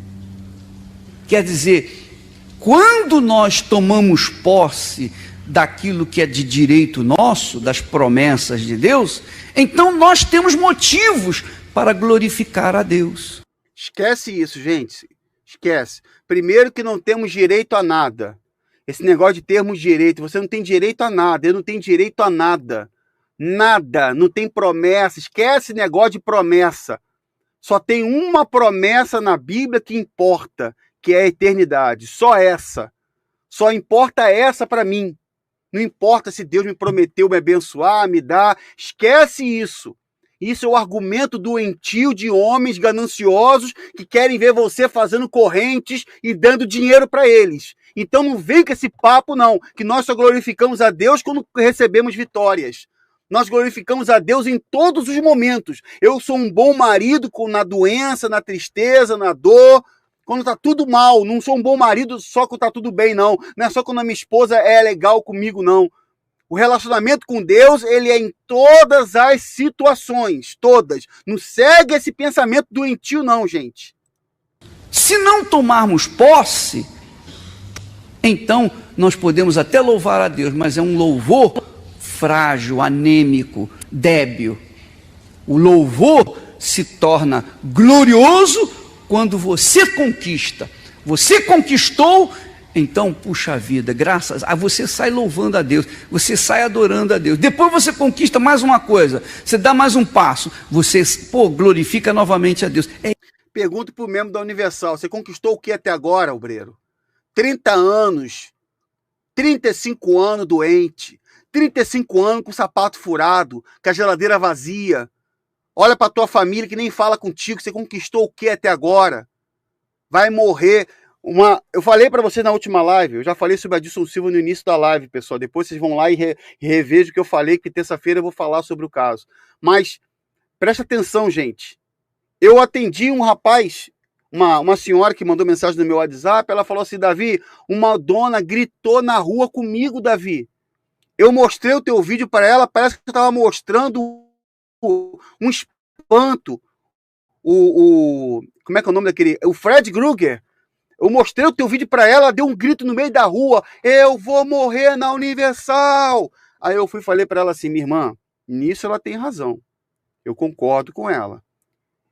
Quer dizer, quando nós tomamos posse daquilo que é de direito nosso, das promessas de Deus, então nós temos motivos para glorificar a Deus. Esquece isso, gente. Esquece. Primeiro que não temos direito a nada. Esse negócio de termos direito, você não tem direito a nada, eu não tenho direito a nada. Nada, não tem promessa. Esquece esse negócio de promessa. Só tem uma promessa na Bíblia que importa, que é a eternidade. Só essa. Só importa essa para mim. Não importa se Deus me prometeu me abençoar, me dar. Esquece isso. Isso é o argumento doentio de homens gananciosos que querem ver você fazendo correntes e dando dinheiro para eles. Então não vem com esse papo não, que nós só glorificamos a Deus quando recebemos vitórias. Nós glorificamos a Deus em todos os momentos. Eu sou um bom marido na doença, na tristeza, na dor, quando está tudo mal. Não sou um bom marido só quando está tudo bem, não. Não é só quando a minha esposa é legal comigo, não. O relacionamento com Deus, ele é em todas as situações, todas. Não segue esse pensamento doentio, não, gente. Se não tomarmos posse, então nós podemos até louvar a Deus, mas é um louvor frágil, anêmico, débil. O louvor se torna glorioso quando você conquista. Você conquistou, então, puxa vida, graças a você sai louvando a Deus, você sai adorando a Deus. Depois você conquista mais uma coisa, você dá mais um passo, você glorifica novamente a Deus. Pergunto para o membro da Universal, você conquistou o que até agora, obreiro? 30 anos, 35 anos doente, 35 anos com o sapato furado, com a geladeira vazia. Olha para tua família que nem fala contigo, você conquistou o que até agora? Vai morrer. Eu falei para vocês na última live, eu já falei sobre a Adilson Silva no início da live, pessoal. Depois vocês vão lá e revejam o que eu falei, que terça-feira eu vou falar sobre o caso. Mas presta atenção, gente. Eu atendi um rapaz, uma senhora que mandou mensagem no meu WhatsApp, ela falou assim, Davi, uma dona gritou na rua comigo, Davi. Eu mostrei o teu vídeo para ela, parece que eu estava mostrando um espanto. Como é que é o nome daquele? O Fred Krueger. Eu mostrei o teu vídeo para ela, ela deu um grito no meio da rua, eu vou morrer na Universal. Aí eu fui e falei para ela assim, minha irmã, nisso ela tem razão. Eu concordo com ela.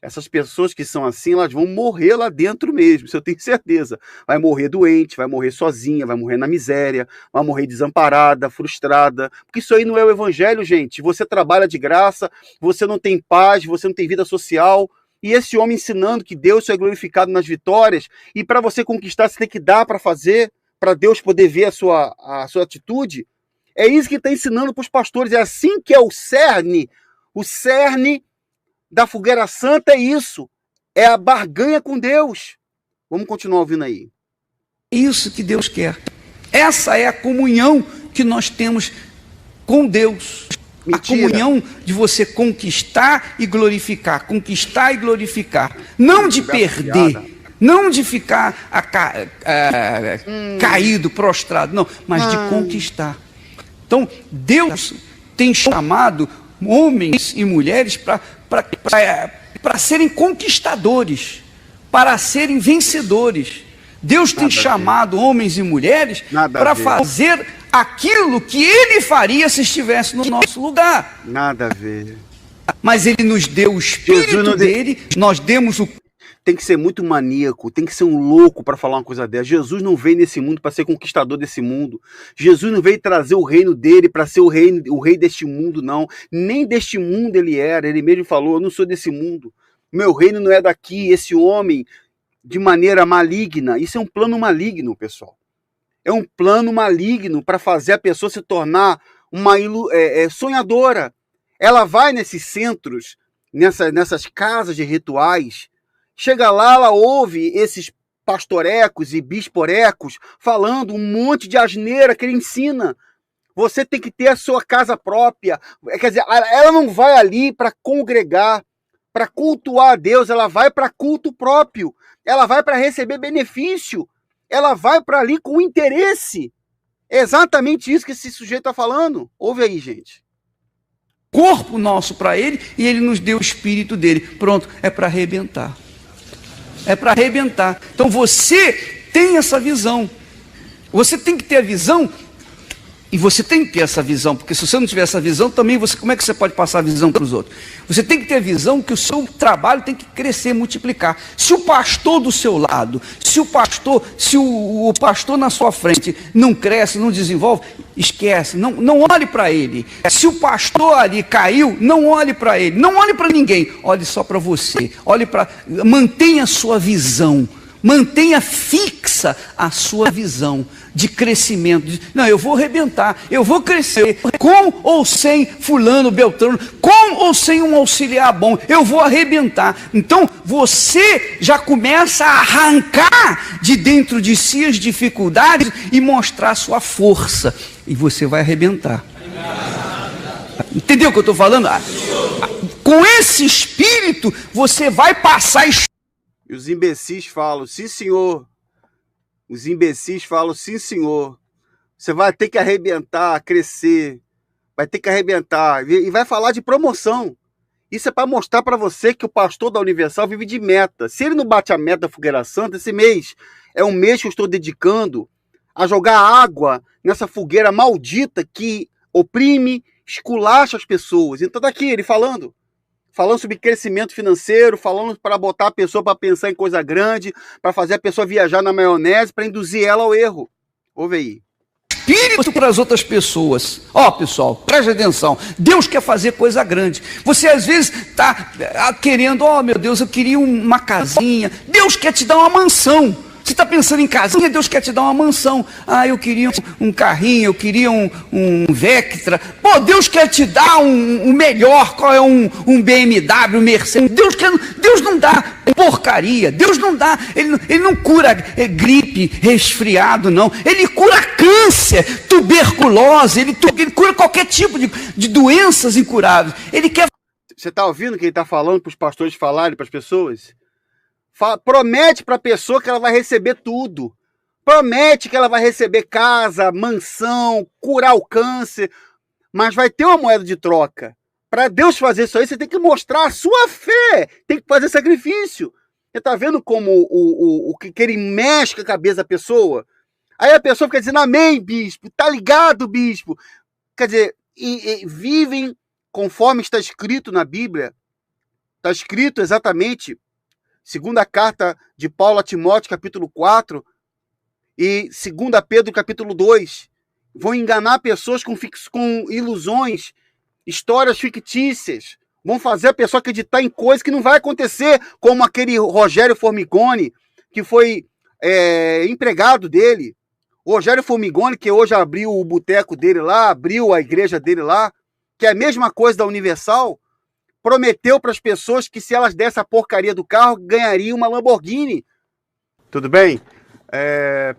Essas pessoas que são assim, elas vão morrer lá dentro mesmo, isso eu tenho certeza. Vai morrer doente, vai morrer sozinha, vai morrer na miséria, vai morrer desamparada, frustrada. Porque isso aí não é o evangelho, gente. Você trabalha de graça, você não tem paz, você não tem vida social. E esse homem ensinando que Deus é glorificado nas vitórias, e para você conquistar, você tem que dar para fazer, para Deus poder ver a sua atitude. É isso que está ensinando para os pastores. É assim que é o cerne da fogueira santa, é isso. É a barganha com Deus. Vamos continuar ouvindo aí. Isso que Deus quer. Essa é a comunhão que nós temos com Deus. Mentira. A comunhão de você conquistar e glorificar. Conquistar e glorificar. Não de perder. Não de ficar caído, prostrado. Não, mas de conquistar. Então, Deus tem chamado homens e mulheres para serem conquistadores, para serem vencedores. Deus tem chamado homens e mulheres para fazer aquilo que Ele faria se estivesse no nosso lugar. Nada a ver. Mas Ele nos deu o Espírito dele, nós demos o... Tem que ser muito maníaco, tem que ser um louco para falar uma coisa dessa. Jesus não veio nesse mundo para ser conquistador desse mundo. Jesus não veio trazer o reino dele para ser o rei deste mundo, não. Nem deste mundo ele era. Ele mesmo falou, eu não sou desse mundo. Meu reino não é daqui. Esse homem, de maneira maligna, isso é um plano maligno, pessoal. É um plano maligno para fazer a pessoa se tornar uma sonhadora. Ela vai nesses centros, nessas casas de rituais. Chega lá, ela ouve esses pastorecos e bisporecos falando um monte de asneira que ele ensina. Você tem que ter a sua casa própria. Quer dizer, ela não vai ali para congregar, para cultuar a Deus, ela vai para culto próprio. Ela vai para receber benefício. Ela vai para ali com interesse. É exatamente isso que esse sujeito está falando. Ouve aí, gente. Corpo nosso para ele e ele nos deu o espírito dele. Pronto, é para arrebentar. É para arrebentar. Então você tem essa visão. Você tem que ter a visão. E você tem que ter essa visão. Porque se você não tiver essa visão, também como é que você pode passar a visão para os outros? Você tem que ter a visão que o seu trabalho tem que crescer, multiplicar. Se o pastor do seu lado, se o pastor na sua frente não cresce, não desenvolve, esquece. Não olhe para ele. Se o pastor ali caiu, não olhe para ele. Não olhe para ninguém. Olhe só para você. Mantenha a sua visão. Mantenha fixa a sua visão de crescimento. Não, eu vou arrebentar, eu vou crescer, com ou sem fulano, beltrano, com ou sem um auxiliar bom, eu vou arrebentar. Então, você já começa a arrancar de dentro de si as dificuldades e mostrar sua força. E você vai arrebentar. Entendeu o que eu estou falando? Com esse espírito, você vai passar... E os imbecis falam, sim, senhor. Os imbecis falam, sim, senhor. Você vai ter que arrebentar, crescer. Vai ter que arrebentar. E vai falar de promoção. Isso é para mostrar para você que o pastor da Universal vive de meta. Se ele não bate a meta da Fogueira Santa, esse mês é um mês que eu estou dedicando a jogar água nessa fogueira maldita que oprime, esculacha as pessoas. Então tá aqui ele falando sobre crescimento financeiro, falando para botar a pessoa para pensar em coisa grande, para fazer a pessoa viajar na maionese, para induzir ela ao erro. Ouve aí. espírito para as outras pessoas. Ó, pessoal, preste atenção. Deus quer fazer coisa grande. Você às vezes está querendo, oh meu Deus, eu queria uma casinha. Deus quer te dar uma mansão. Você está pensando em casinha, Deus quer te dar uma mansão. Ah, eu queria um carrinho, eu queria um Vectra. Pô, Deus quer te dar um melhor, qual é um BMW, um Mercedes. Deus não dá porcaria, Deus não dá, ele não cura gripe, resfriado, não. Ele cura câncer, tuberculose, ele cura qualquer tipo de doenças incuráveis. Ele quer... Você está ouvindo o que ele está falando para os pastores falarem para as pessoas? Promete para a pessoa que ela vai receber tudo. Promete que ela vai receber casa, mansão, curar o câncer. Mas vai ter uma moeda de troca. Para Deus fazer isso aí, você tem que mostrar a sua fé. Tem que fazer sacrifício. Você está vendo como o que ele mexe com a cabeça da pessoa? Aí a pessoa fica dizendo, amém, bispo. Tá ligado, bispo? Quer dizer, e vivem conforme está escrito na Bíblia. Está escrito exatamente... Segunda carta de Paulo a Timóteo, capítulo 4, e 2 Pedro, capítulo 2. Vão enganar pessoas com ilusões, histórias fictícias. Vão fazer a pessoa acreditar em coisas que não vai acontecer, como aquele Rogério Formigoni, que foi empregado dele. O Rogério Formigoni, que hoje abriu o boteco dele lá, abriu a igreja dele lá, que é a mesma coisa da Universal, prometeu para as pessoas que se elas dessem a porcaria do carro, ganhariam uma Lamborghini. Tudo bem?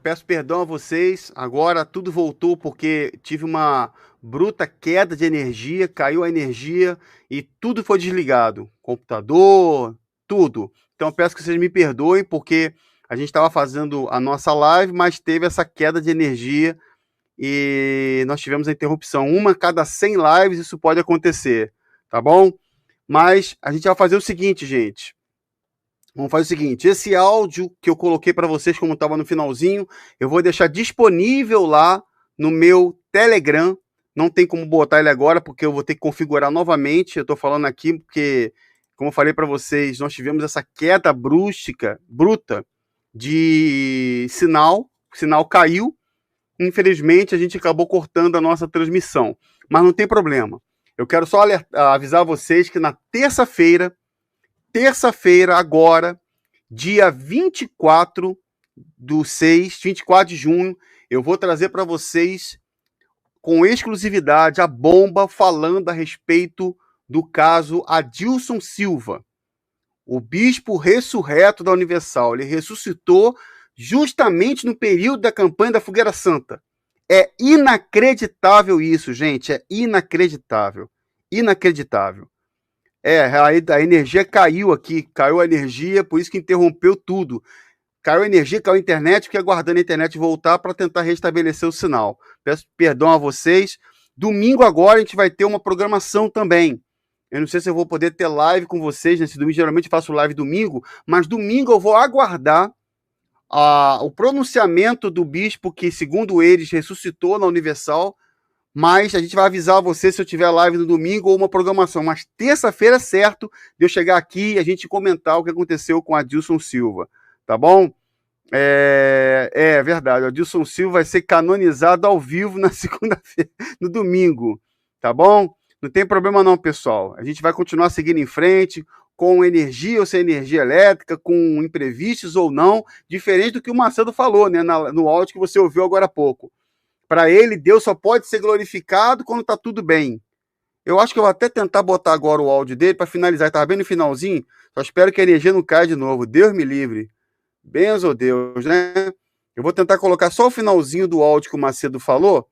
Peço perdão a vocês. Agora tudo voltou porque tive uma bruta queda de energia, caiu a energia e tudo foi desligado. Computador, tudo. Então peço que vocês me perdoem porque a gente estava fazendo a nossa live, mas teve essa queda de energia e nós tivemos a interrupção. Uma a cada 100 lives isso pode acontecer, tá bom? Mas a gente vai fazer o seguinte, gente. Vamos fazer o seguinte. Esse áudio que eu coloquei para vocês, como estava no finalzinho, eu vou deixar disponível lá no meu Telegram. Não tem como botar ele agora, porque eu vou ter que configurar novamente. Eu estou falando aqui porque, como eu falei para vocês, nós tivemos essa queda bruta de sinal. O sinal caiu. Infelizmente, a gente acabou cortando a nossa transmissão. Mas não tem problema. Eu quero só avisar vocês que na terça-feira agora, dia 24 de junho, eu vou trazer para vocês com exclusividade a bomba falando a respeito do caso Adilson Silva, o bispo ressurreto da Universal. Ele ressuscitou justamente no período da campanha da Fogueira Santa. É inacreditável isso, gente. É inacreditável. Inacreditável. A energia caiu aqui. Caiu a energia, por isso que interrompeu tudo. Caiu a energia, caiu a internet, fiquei aguardando a internet voltar para tentar restabelecer o sinal. Peço perdão a vocês. Domingo agora a gente vai ter uma programação também. Eu não sei se eu vou poder ter live com vocês nesse domingo. Geralmente faço live domingo, mas domingo eu vou aguardar o pronunciamento do bispo que, segundo eles, ressuscitou na Universal, mas a gente vai avisar você se eu tiver live no domingo ou uma programação. Mas terça-feira é certo de eu chegar aqui e a gente comentar o que aconteceu com Adilson Silva, tá bom? É verdade, o Adilson Silva vai ser canonizado ao vivo na segunda-feira, no domingo, tá bom? Não tem problema não, pessoal. A gente vai continuar seguindo em frente, com energia ou sem energia elétrica, com imprevistos ou não, diferente do que o Macedo falou, né, no áudio que você ouviu agora há pouco. Para ele, Deus só pode ser glorificado quando está tudo bem. Eu acho que eu vou até tentar botar agora o áudio dele para finalizar. Estava bem no finalzinho, só espero que a energia não caia de novo. Deus me livre. Benzo Deus, né? Eu vou tentar colocar só o finalzinho do áudio que o Macedo falou,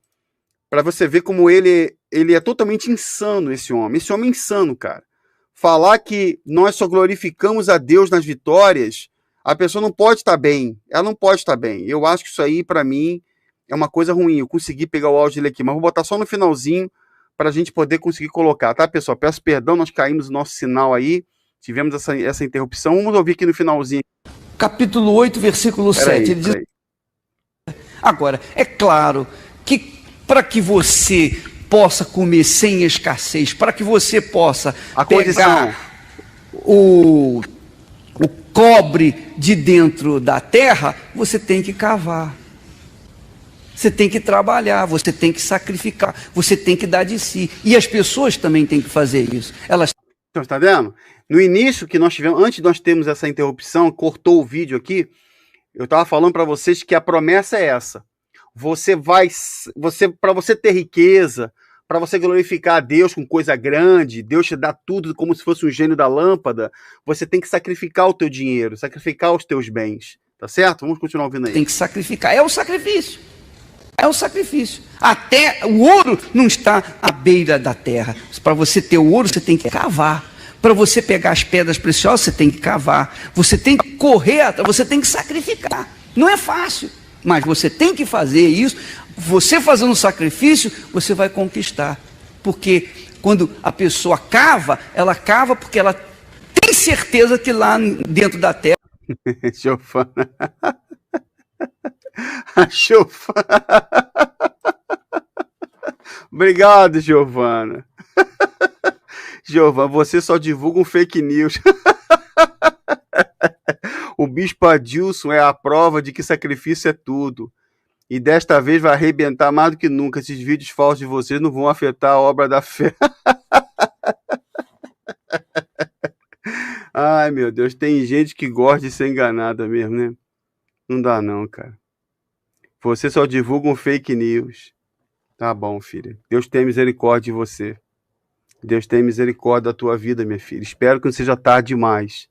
para você ver como ele é totalmente insano, esse homem. Esse homem é insano, cara. Falar que nós só glorificamos a Deus nas vitórias, a pessoa não pode estar bem. Ela não pode estar bem. Eu acho que isso aí, para mim, é uma coisa ruim. Eu consegui pegar o áudio dele aqui, mas vou botar só no finalzinho para a gente poder conseguir colocar, tá, pessoal? Peço perdão, nós caímos no nosso sinal aí, tivemos essa interrupção. Vamos ouvir aqui no finalzinho. Capítulo 8, versículo 7. Ele diz... Agora, é claro que para que você possa comer sem escassez, para que você possa pegar o cobre de dentro da terra, você tem que cavar. Você tem que trabalhar, você tem que sacrificar, você tem que dar de si. E as pessoas também têm que fazer isso. Elas... Então, está vendo? No início que nós tivemos, antes de nós termos essa interrupção, cortou o vídeo aqui, eu estava falando para vocês que a promessa é essa. Para você ter riqueza, para você glorificar a Deus com coisa grande, Deus te dá tudo como se fosse um gênio da lâmpada, você tem que sacrificar o teu dinheiro, sacrificar os teus bens. Tá certo? Vamos continuar ouvindo aí. Tem que sacrificar. É o sacrifício. É o sacrifício. Até o ouro não está à beira da terra. Para você ter o ouro, você tem que cavar. Para você pegar as pedras preciosas, você tem que cavar. Você tem que correr, você tem que sacrificar. Não é fácil, mas você tem que fazer isso. Você fazendo o sacrifício, você vai conquistar. Porque quando a pessoa cava, ela cava porque ela tem certeza que lá dentro da terra... Giovana. A Giovana. Obrigado, Giovana. Giovana, você só divulga um fake news. O bispo Adilson é a prova de que sacrifício é tudo. E desta vez vai arrebentar mais do que nunca. Esses vídeos falsos de vocês não vão afetar a obra da fé. Ai, meu Deus, tem gente que gosta de ser enganada mesmo, né? Não dá não, cara. Você só divulga um fake news. Tá bom, filha. Deus tem misericórdia de você. Deus tem misericórdia da tua vida, minha filha. Espero que não seja tarde demais.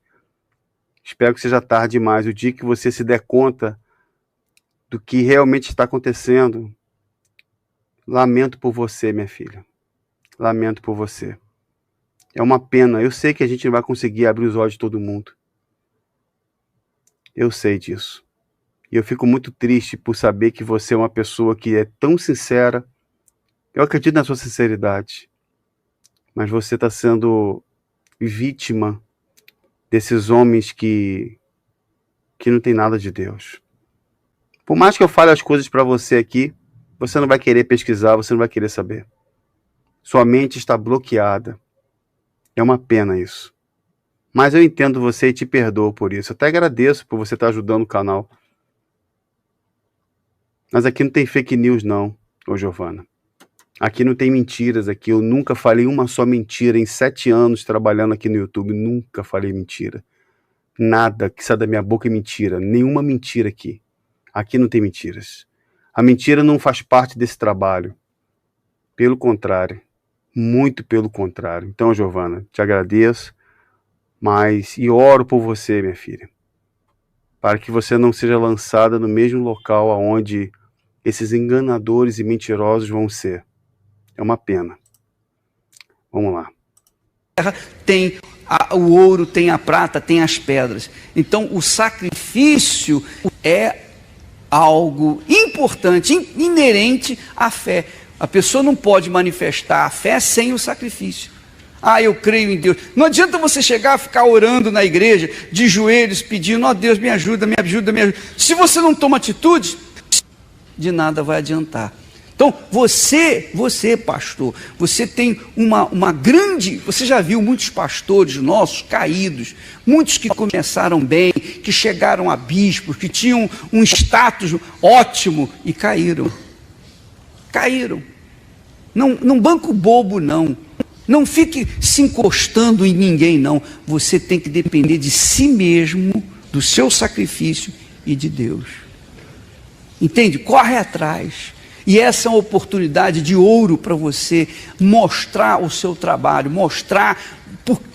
Espero que seja tarde demais. O dia que você se der conta do que realmente está acontecendo. Lamento por você, minha filha. Lamento por você. É uma pena. Eu sei que a gente não vai conseguir abrir os olhos de todo mundo. Eu sei disso. E eu fico muito triste por saber que você é uma pessoa que é tão sincera. Eu acredito na sua sinceridade. Mas você está sendo vítima desses homens que não tem nada de Deus. Por mais que eu fale as coisas para você aqui, você não vai querer pesquisar, você não vai querer saber. Sua mente está bloqueada. É uma pena isso. Mas eu entendo você e te perdoo por isso. Eu até agradeço por você estar ajudando o canal. Mas aqui não tem fake news não, ô Giovana. Aqui não tem mentiras aqui. Eu nunca falei uma só mentira em 7 anos trabalhando aqui no YouTube. Nunca falei mentira. Nada que sai da minha boca é mentira. Nenhuma mentira aqui. Aqui não tem mentiras. A mentira não faz parte desse trabalho. Pelo contrário. Muito pelo contrário. Então, Giovana, te agradeço. E oro por você, minha filha. Para que você não seja lançada no mesmo local aonde esses enganadores e mentirosos vão ser. É uma pena. Vamos lá. Tem o ouro, tem a prata, tem as pedras. Então, o sacrifício é algo importante, inerente à fé. A pessoa não pode manifestar a fé sem o sacrifício. Ah, eu creio em Deus. Não adianta você chegar a ficar orando na igreja, de joelhos, pedindo, ó Deus, me ajuda, me ajuda, me ajuda. Se você não toma atitude, de nada vai adiantar. Então, você pastor, você tem uma grande... Você já viu muitos pastores nossos caídos, muitos que começaram bem, que chegaram a bispos, que tinham um status ótimo e caíram. Caíram. Não banco bobo, não. Não fique se encostando em ninguém, não. Você tem que depender de si mesmo, do seu sacrifício e de Deus. Entende? Corre atrás. E essa é uma oportunidade de ouro para você mostrar o seu trabalho, mostrar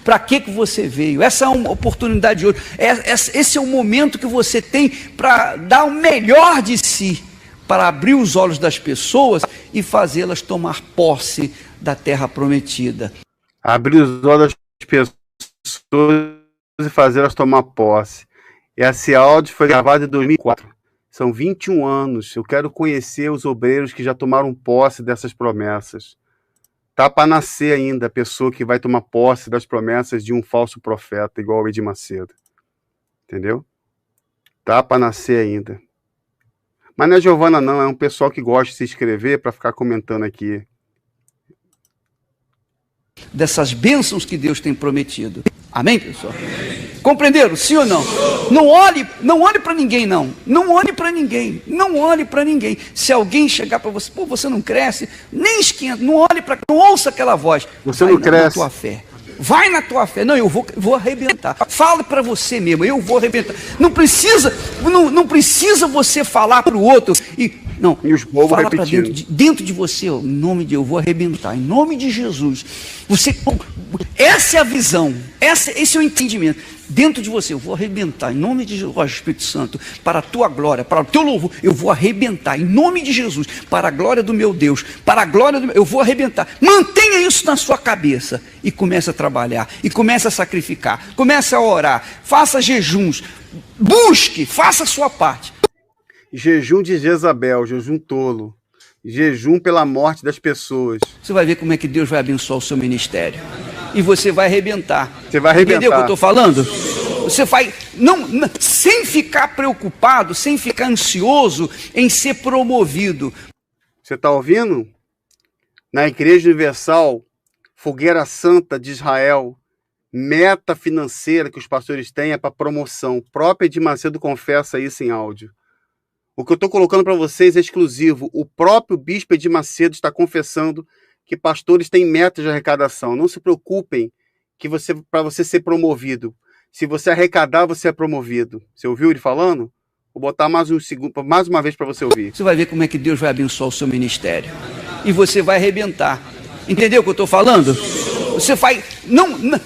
para que você veio. Essa é uma oportunidade de ouro. Esse é o momento que você tem para dar o melhor de si, para abrir os olhos das pessoas e fazê-las tomar posse da terra prometida. Abrir os olhos das pessoas e fazê-las tomar posse. Esse áudio foi gravado em 2004. São 21 anos. Eu quero conhecer os obreiros que já tomaram posse dessas promessas. Tá para nascer ainda a pessoa que vai tomar posse das promessas de um falso profeta, igual o Edir Macedo. Entendeu? Tá para nascer ainda. Mas não é Giovana não, é um pessoal que gosta de se inscrever para ficar comentando aqui. Dessas bênçãos que Deus tem prometido. Amém, pessoal? Compreenderam? Sim ou não? Não olhe para ninguém, não. Não olhe para ninguém. Não olhe para ninguém. Se alguém chegar para você, pô, você não cresce, nem esquenta, não olhe para, não ouça aquela voz. Você não cresce. Na tua fé. Vai na tua fé. Não, eu vou arrebentar. Fala para você mesmo, eu vou arrebentar. Não precisa você falar para o outro e os bobos fala repetindo. Dentro de você, ó, em nome de eu vou arrebentar, em nome de Jesus. Essa é a visão, esse é o entendimento. Dentro de você, eu vou arrebentar, em nome de Jesus, ó, Espírito Santo, para a tua glória, para o teu louvor, eu vou arrebentar, em nome de Jesus, para a glória do meu Deus, para a glória do meu, eu vou arrebentar. Mantenha isso na sua cabeça e comece a trabalhar, e comece a sacrificar, comece a orar, faça jejuns, busque, faça a sua parte. Jejum de Jezabel, jejum tolo, jejum pela morte das pessoas. Você vai ver como é que Deus vai abençoar o seu ministério. E você vai arrebentar. Você vai arrebentar. Entendeu o que eu estou falando? Você vai, sem ficar preocupado, sem ficar ansioso em ser promovido. Você está ouvindo? Na Igreja Universal, Fogueira Santa de Israel, meta financeira que os pastores têm é para promoção. O próprio Edir Macedo confessa isso em áudio. O que eu estou colocando para vocês é exclusivo. O próprio bispo Edir Macedo está confessando que pastores têm metas de arrecadação. Não se preocupem para você ser promovido. Se você arrecadar, você é promovido. Você ouviu ele falando? Vou botar mais uma vez para você ouvir. Você vai ver como é que Deus vai abençoar o seu ministério. E você vai arrebentar. Entendeu o que eu estou falando? Você vai,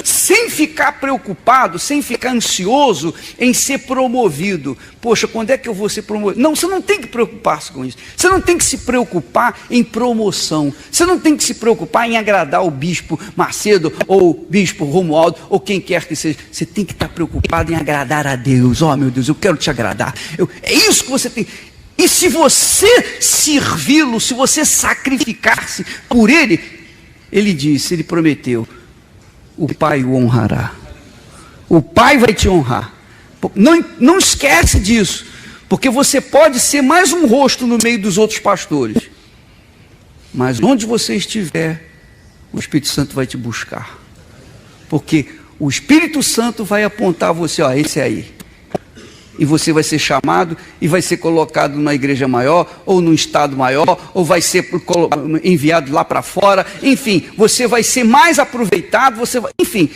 sem ficar preocupado, sem ficar ansioso em ser promovido. Poxa, quando é que eu vou ser promovido? Não, você não tem que preocupar-se com isso. Você não tem que se preocupar em promoção. Você não tem que se preocupar em agradar o bispo Macedo ou o bispo Romualdo ou quem quer que seja. Você tem que estar preocupado em agradar a Deus. Oh, meu Deus, eu quero te agradar. É isso que você tem. E se você servi-lo, se você sacrificar-se por ele, ele disse, ele prometeu, o Pai o honrará. O Pai vai te honrar. Não esquece disso, porque você pode ser mais um rosto no meio dos outros pastores. Mas onde você estiver, o Espírito Santo vai te buscar. Porque o Espírito Santo vai apontar você, ó, esse aí. E você vai ser chamado e vai ser colocado numa igreja maior, ou num estado maior, ou vai ser enviado lá para fora. Enfim, você vai ser mais aproveitado, enfim.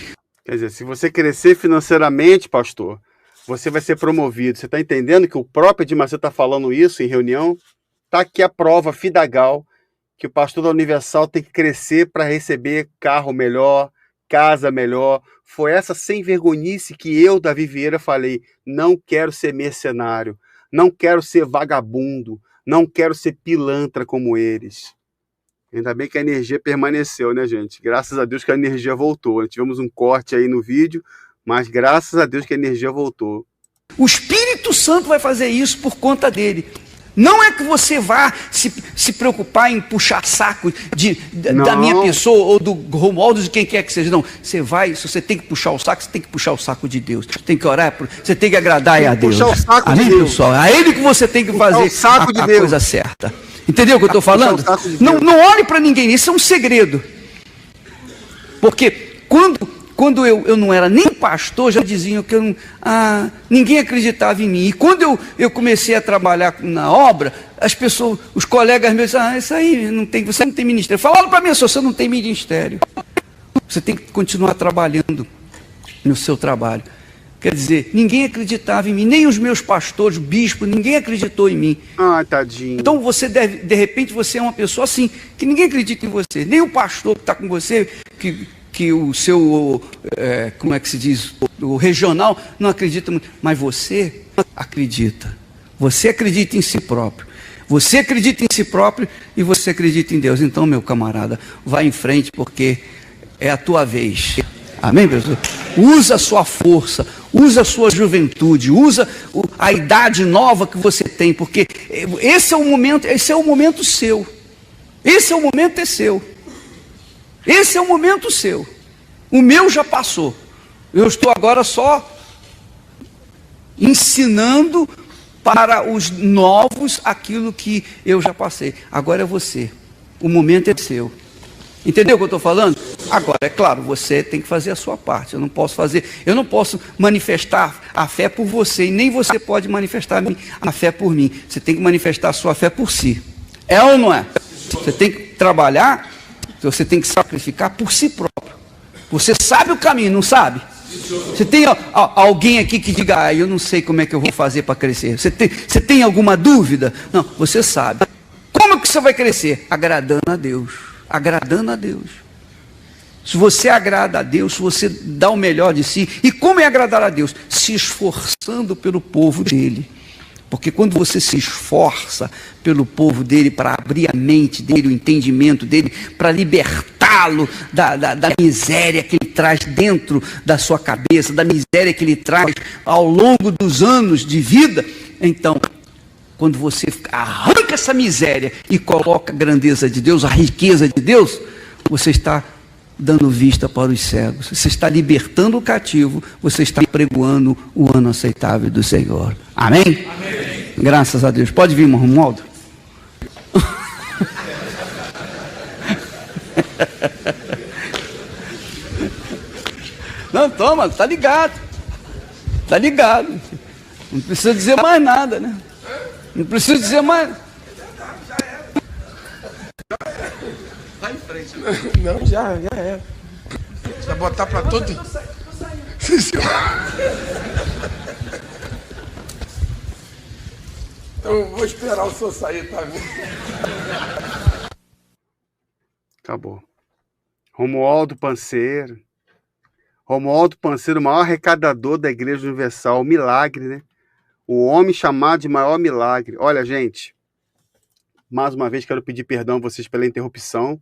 Quer dizer, se você crescer financeiramente, pastor, você vai ser promovido. Você está entendendo que o próprio Edir Macedo está falando isso em reunião? Está aqui a prova fidagal que o pastor da Universal tem que crescer para receber carro melhor, casa melhor. Foi essa sem vergonhice que eu, Davi Vieira, falei, não quero ser mercenário, não quero ser vagabundo, não quero ser pilantra como eles. Ainda bem que a energia permaneceu, né, gente? Graças a Deus que a energia voltou. Tivemos um corte aí no vídeo, mas graças a Deus que a energia voltou. O Espírito Santo vai fazer isso por conta dele. Não é que você vá se preocupar em puxar saco da minha pessoa ou do Romualdo, de quem quer que seja. Não, você vai, se você tem que puxar o saco, você tem que puxar o saco de Deus. Você tem que orar, você tem que agradar a Deus. Puxar o saco Amém, de Deus. Pessoal? É ele que você tem que fazer a coisa certa. Entendeu o que eu estou falando? Não olhe para ninguém, isso é um segredo. Porque quando eu não era nem pastor, já diziam que ninguém acreditava em mim. E quando eu comecei a trabalhar na obra, as pessoas, os colegas meus diziam, isso aí, você não tem ministério. Falaram para mim, você não tem ministério. Você tem que continuar trabalhando no seu trabalho. Quer dizer, ninguém acreditava em mim, nem os meus pastores, bispos, ninguém acreditou em mim. Ah, tadinho. Então você de repente você é uma pessoa assim, que ninguém acredita em você. Nem o pastor que está com você, que o seu, como é que se diz, o regional não acredita muito, mas você acredita. Você acredita em si próprio. Você acredita em si próprio e você acredita em Deus. Então, meu camarada, vai em frente porque é a tua vez. Amém, pessoal? Usa a sua força, usa a sua juventude, usa a idade nova que você tem, porque esse é o momento seu. Esse é o momento é seu. Esse é o momento seu. O meu já passou. Eu estou agora só ensinando para os novos aquilo que eu já passei. Agora é você. O momento é seu. Entendeu o que eu estou falando? Agora, é claro, você tem que fazer a sua parte. Eu não posso manifestar a fé por você, e nem você pode manifestar a fé por mim. Você tem que manifestar a sua fé por si. É ou não é? Você tem que trabalhar, você tem que sacrificar por si próprio. Você sabe o caminho, não sabe? Você tem alguém aqui que diga, eu não sei como é que eu vou fazer para crescer. Você tem alguma dúvida? Não, você sabe. Como que você vai crescer? Agradando a Deus. Agradando a Deus. Se você agrada a Deus, se você dá o melhor de si. E como é agradar a Deus? Se esforçando pelo povo dele. Porque quando você se esforça pelo povo dele, para abrir a mente dele, o entendimento dele, para libertá-lo da miséria que ele traz dentro da sua cabeça, da miséria que ele traz ao longo dos anos de vida, então, quando você arranca essa miséria e coloca a grandeza de Deus, a riqueza de Deus, você está dando vista para os cegos, você está libertando o cativo, você está pregoando o ano aceitável do Senhor. Amém? Amém. Graças a Deus. Pode vir, irmão Romualdo. Não, toma, tá ligado. Tá ligado. Não precisa dizer mais nada, né? Não precisa dizer mais. Vai em frente. Não, já é. Você vai botar para todo. Sim, senhor. Então eu vou esperar o senhor sair, tá vendo? Acabou. Romualdo Panceiro. Romualdo Panceiro, o maior arrecadador da Igreja Universal. O milagre, né? O homem chamado de maior milagre. Olha, gente, mais uma vez quero pedir perdão a vocês pela interrupção.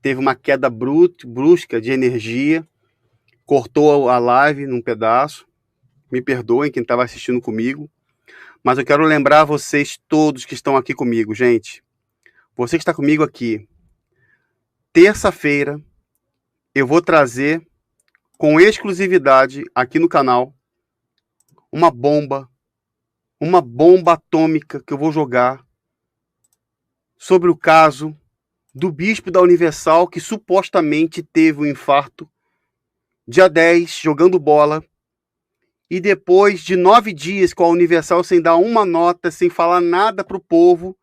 Teve uma queda brusca de energia. Cortou a live num pedaço. Me perdoem quem estava assistindo comigo. Mas eu quero lembrar a vocês todos que estão aqui comigo, gente. Você que está comigo aqui. Terça-feira, eu vou trazer com exclusividade aqui no canal uma bomba atômica que eu vou jogar sobre o caso do bispo da Universal que supostamente teve um infarto dia 10, jogando bola, e depois de 9 dias com a Universal sem dar uma nota, sem falar nada para o povo,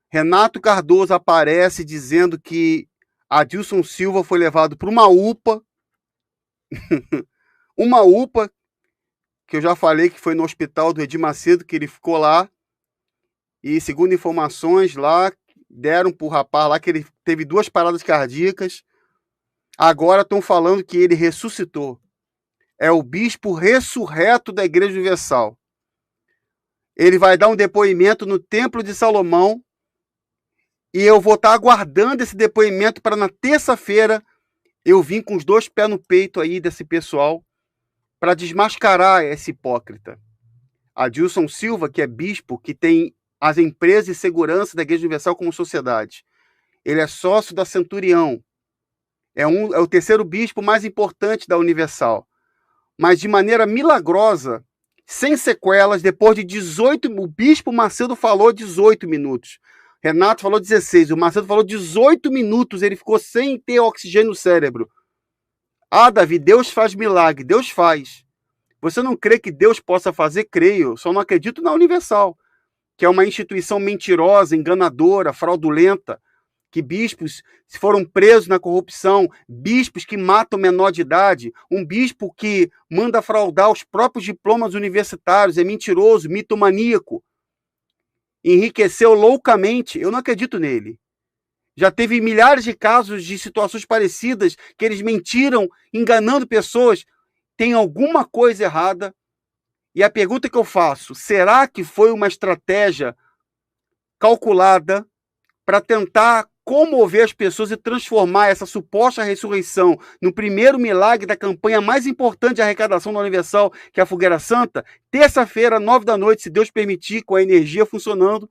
Renato Cardoso aparece dizendo que Adilson Silva foi levado para uma UPA, uma UPA, que eu já falei que foi no hospital do Edir Macedo, que ele ficou lá, e segundo informações lá, deram para o rapaz lá que ele teve 2 paradas cardíacas. Agora estão falando que ele ressuscitou. É o bispo ressurreto da Igreja Universal. Ele vai dar um depoimento no Templo de Salomão, e eu vou estar aguardando esse depoimento para na terça-feira eu vim com os 2 pés no peito aí desse pessoal para desmascarar esse hipócrita. Adilson Silva, que é bispo, que tem as empresas de segurança da Igreja Universal como sociedade. Ele é sócio da Centurião. É o terceiro bispo mais importante da Universal. Mas de maneira milagrosa, sem sequelas, depois de 18... O bispo Macedo falou 18 minutos. Renato falou 16. O Macedo falou 18 minutos. Ele ficou sem ter oxigênio no cérebro. Ah, Davi, Deus faz milagre. Deus faz. Você não crê que Deus possa fazer? Creio. Só não acredito na Universal, que é uma instituição mentirosa, enganadora, fraudulenta, que bispos foram presos na corrupção, bispos que matam menor de idade, um bispo que manda fraudar os próprios diplomas universitários, é mentiroso, mitomaníaco, enriqueceu loucamente. Eu não acredito nele. Já teve milhares de casos de situações parecidas, que eles mentiram, enganando pessoas. Tem alguma coisa errada. E a pergunta que eu faço, será que foi uma estratégia calculada para tentar comover as pessoas e transformar essa suposta ressurreição no primeiro milagre da campanha mais importante de arrecadação da Universal, que é a Fogueira Santa? Terça-feira, 9 da noite, se Deus permitir, com a energia funcionando,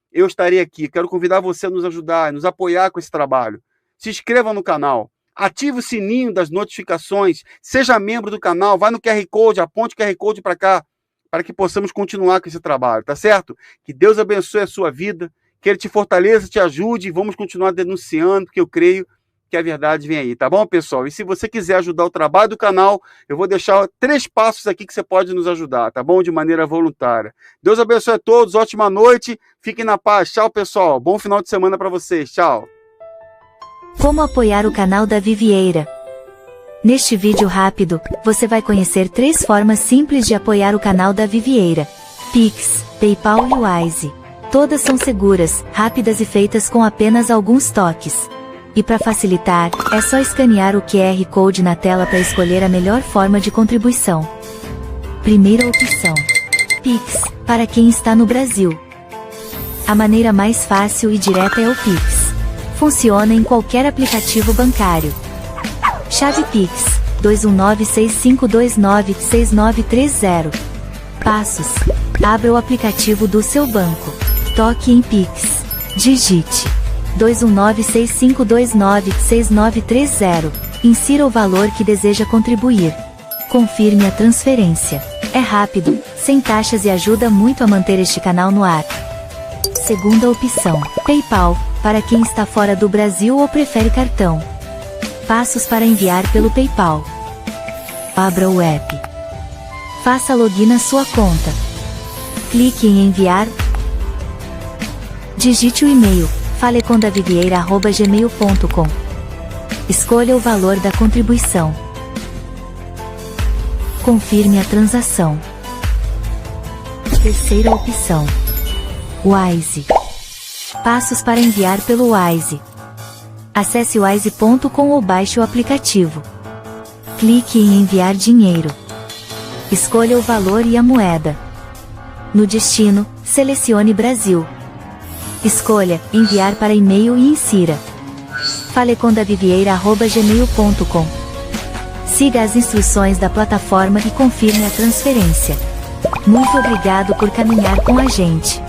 eu estarei aqui. Quero convidar você a nos ajudar, a nos apoiar com esse trabalho. Se inscreva no canal, ative o sininho das notificações, seja membro do canal, vai no QR Code, aponte o QR Code para cá, para que possamos continuar com esse trabalho, tá certo? Que Deus abençoe a sua vida, que Ele te fortaleça, te ajude, e vamos continuar denunciando, porque eu creio que porque a verdade vem aí, tá bom, pessoal? E se você quiser ajudar o trabalho do canal, eu vou deixar 3 passos aqui que você pode nos ajudar, tá bom? De maneira voluntária. Deus abençoe a todos, ótima noite, fiquem na paz. Tchau, pessoal. Bom final de semana para vocês. Tchau. Como apoiar o canal Davi Vieira? Neste vídeo rápido, você vai conhecer 3 formas simples de apoiar o canal Davi Vieira: Pix, PayPal e Wise. Todas são seguras, rápidas e feitas com apenas alguns toques. E para facilitar, é só escanear o QR Code na tela para escolher a melhor forma de contribuição. Primeira opção: Pix, para quem está no Brasil. A maneira mais fácil e direta é o Pix. Funciona em qualquer aplicativo bancário. Chave Pix, 21965296930. Passos: abra o aplicativo do seu banco. Toque em Pix. Digite 21965296930. Insira o valor que deseja contribuir. Confirme a transferência. É rápido, sem taxas e ajuda muito a manter este canal no ar. Segunda opção: PayPal, para quem está fora do Brasil ou prefere cartão. Passos para enviar pelo PayPal: abra o app. Faça login na sua conta. Clique em enviar. Digite o e-mail, falecondavivieira@gmail.com. Escolha o valor da contribuição. Confirme a transação. Terceira opção: Wise. Passos para enviar pelo Wise. Acesse wise.com ou baixe o aplicativo. Clique em enviar dinheiro. Escolha o valor e a moeda. No destino, selecione Brasil. Escolha enviar para e-mail e insira falecondavivieira@gmail.com. Siga as instruções da plataforma e confirme a transferência. Muito obrigado por caminhar com a gente.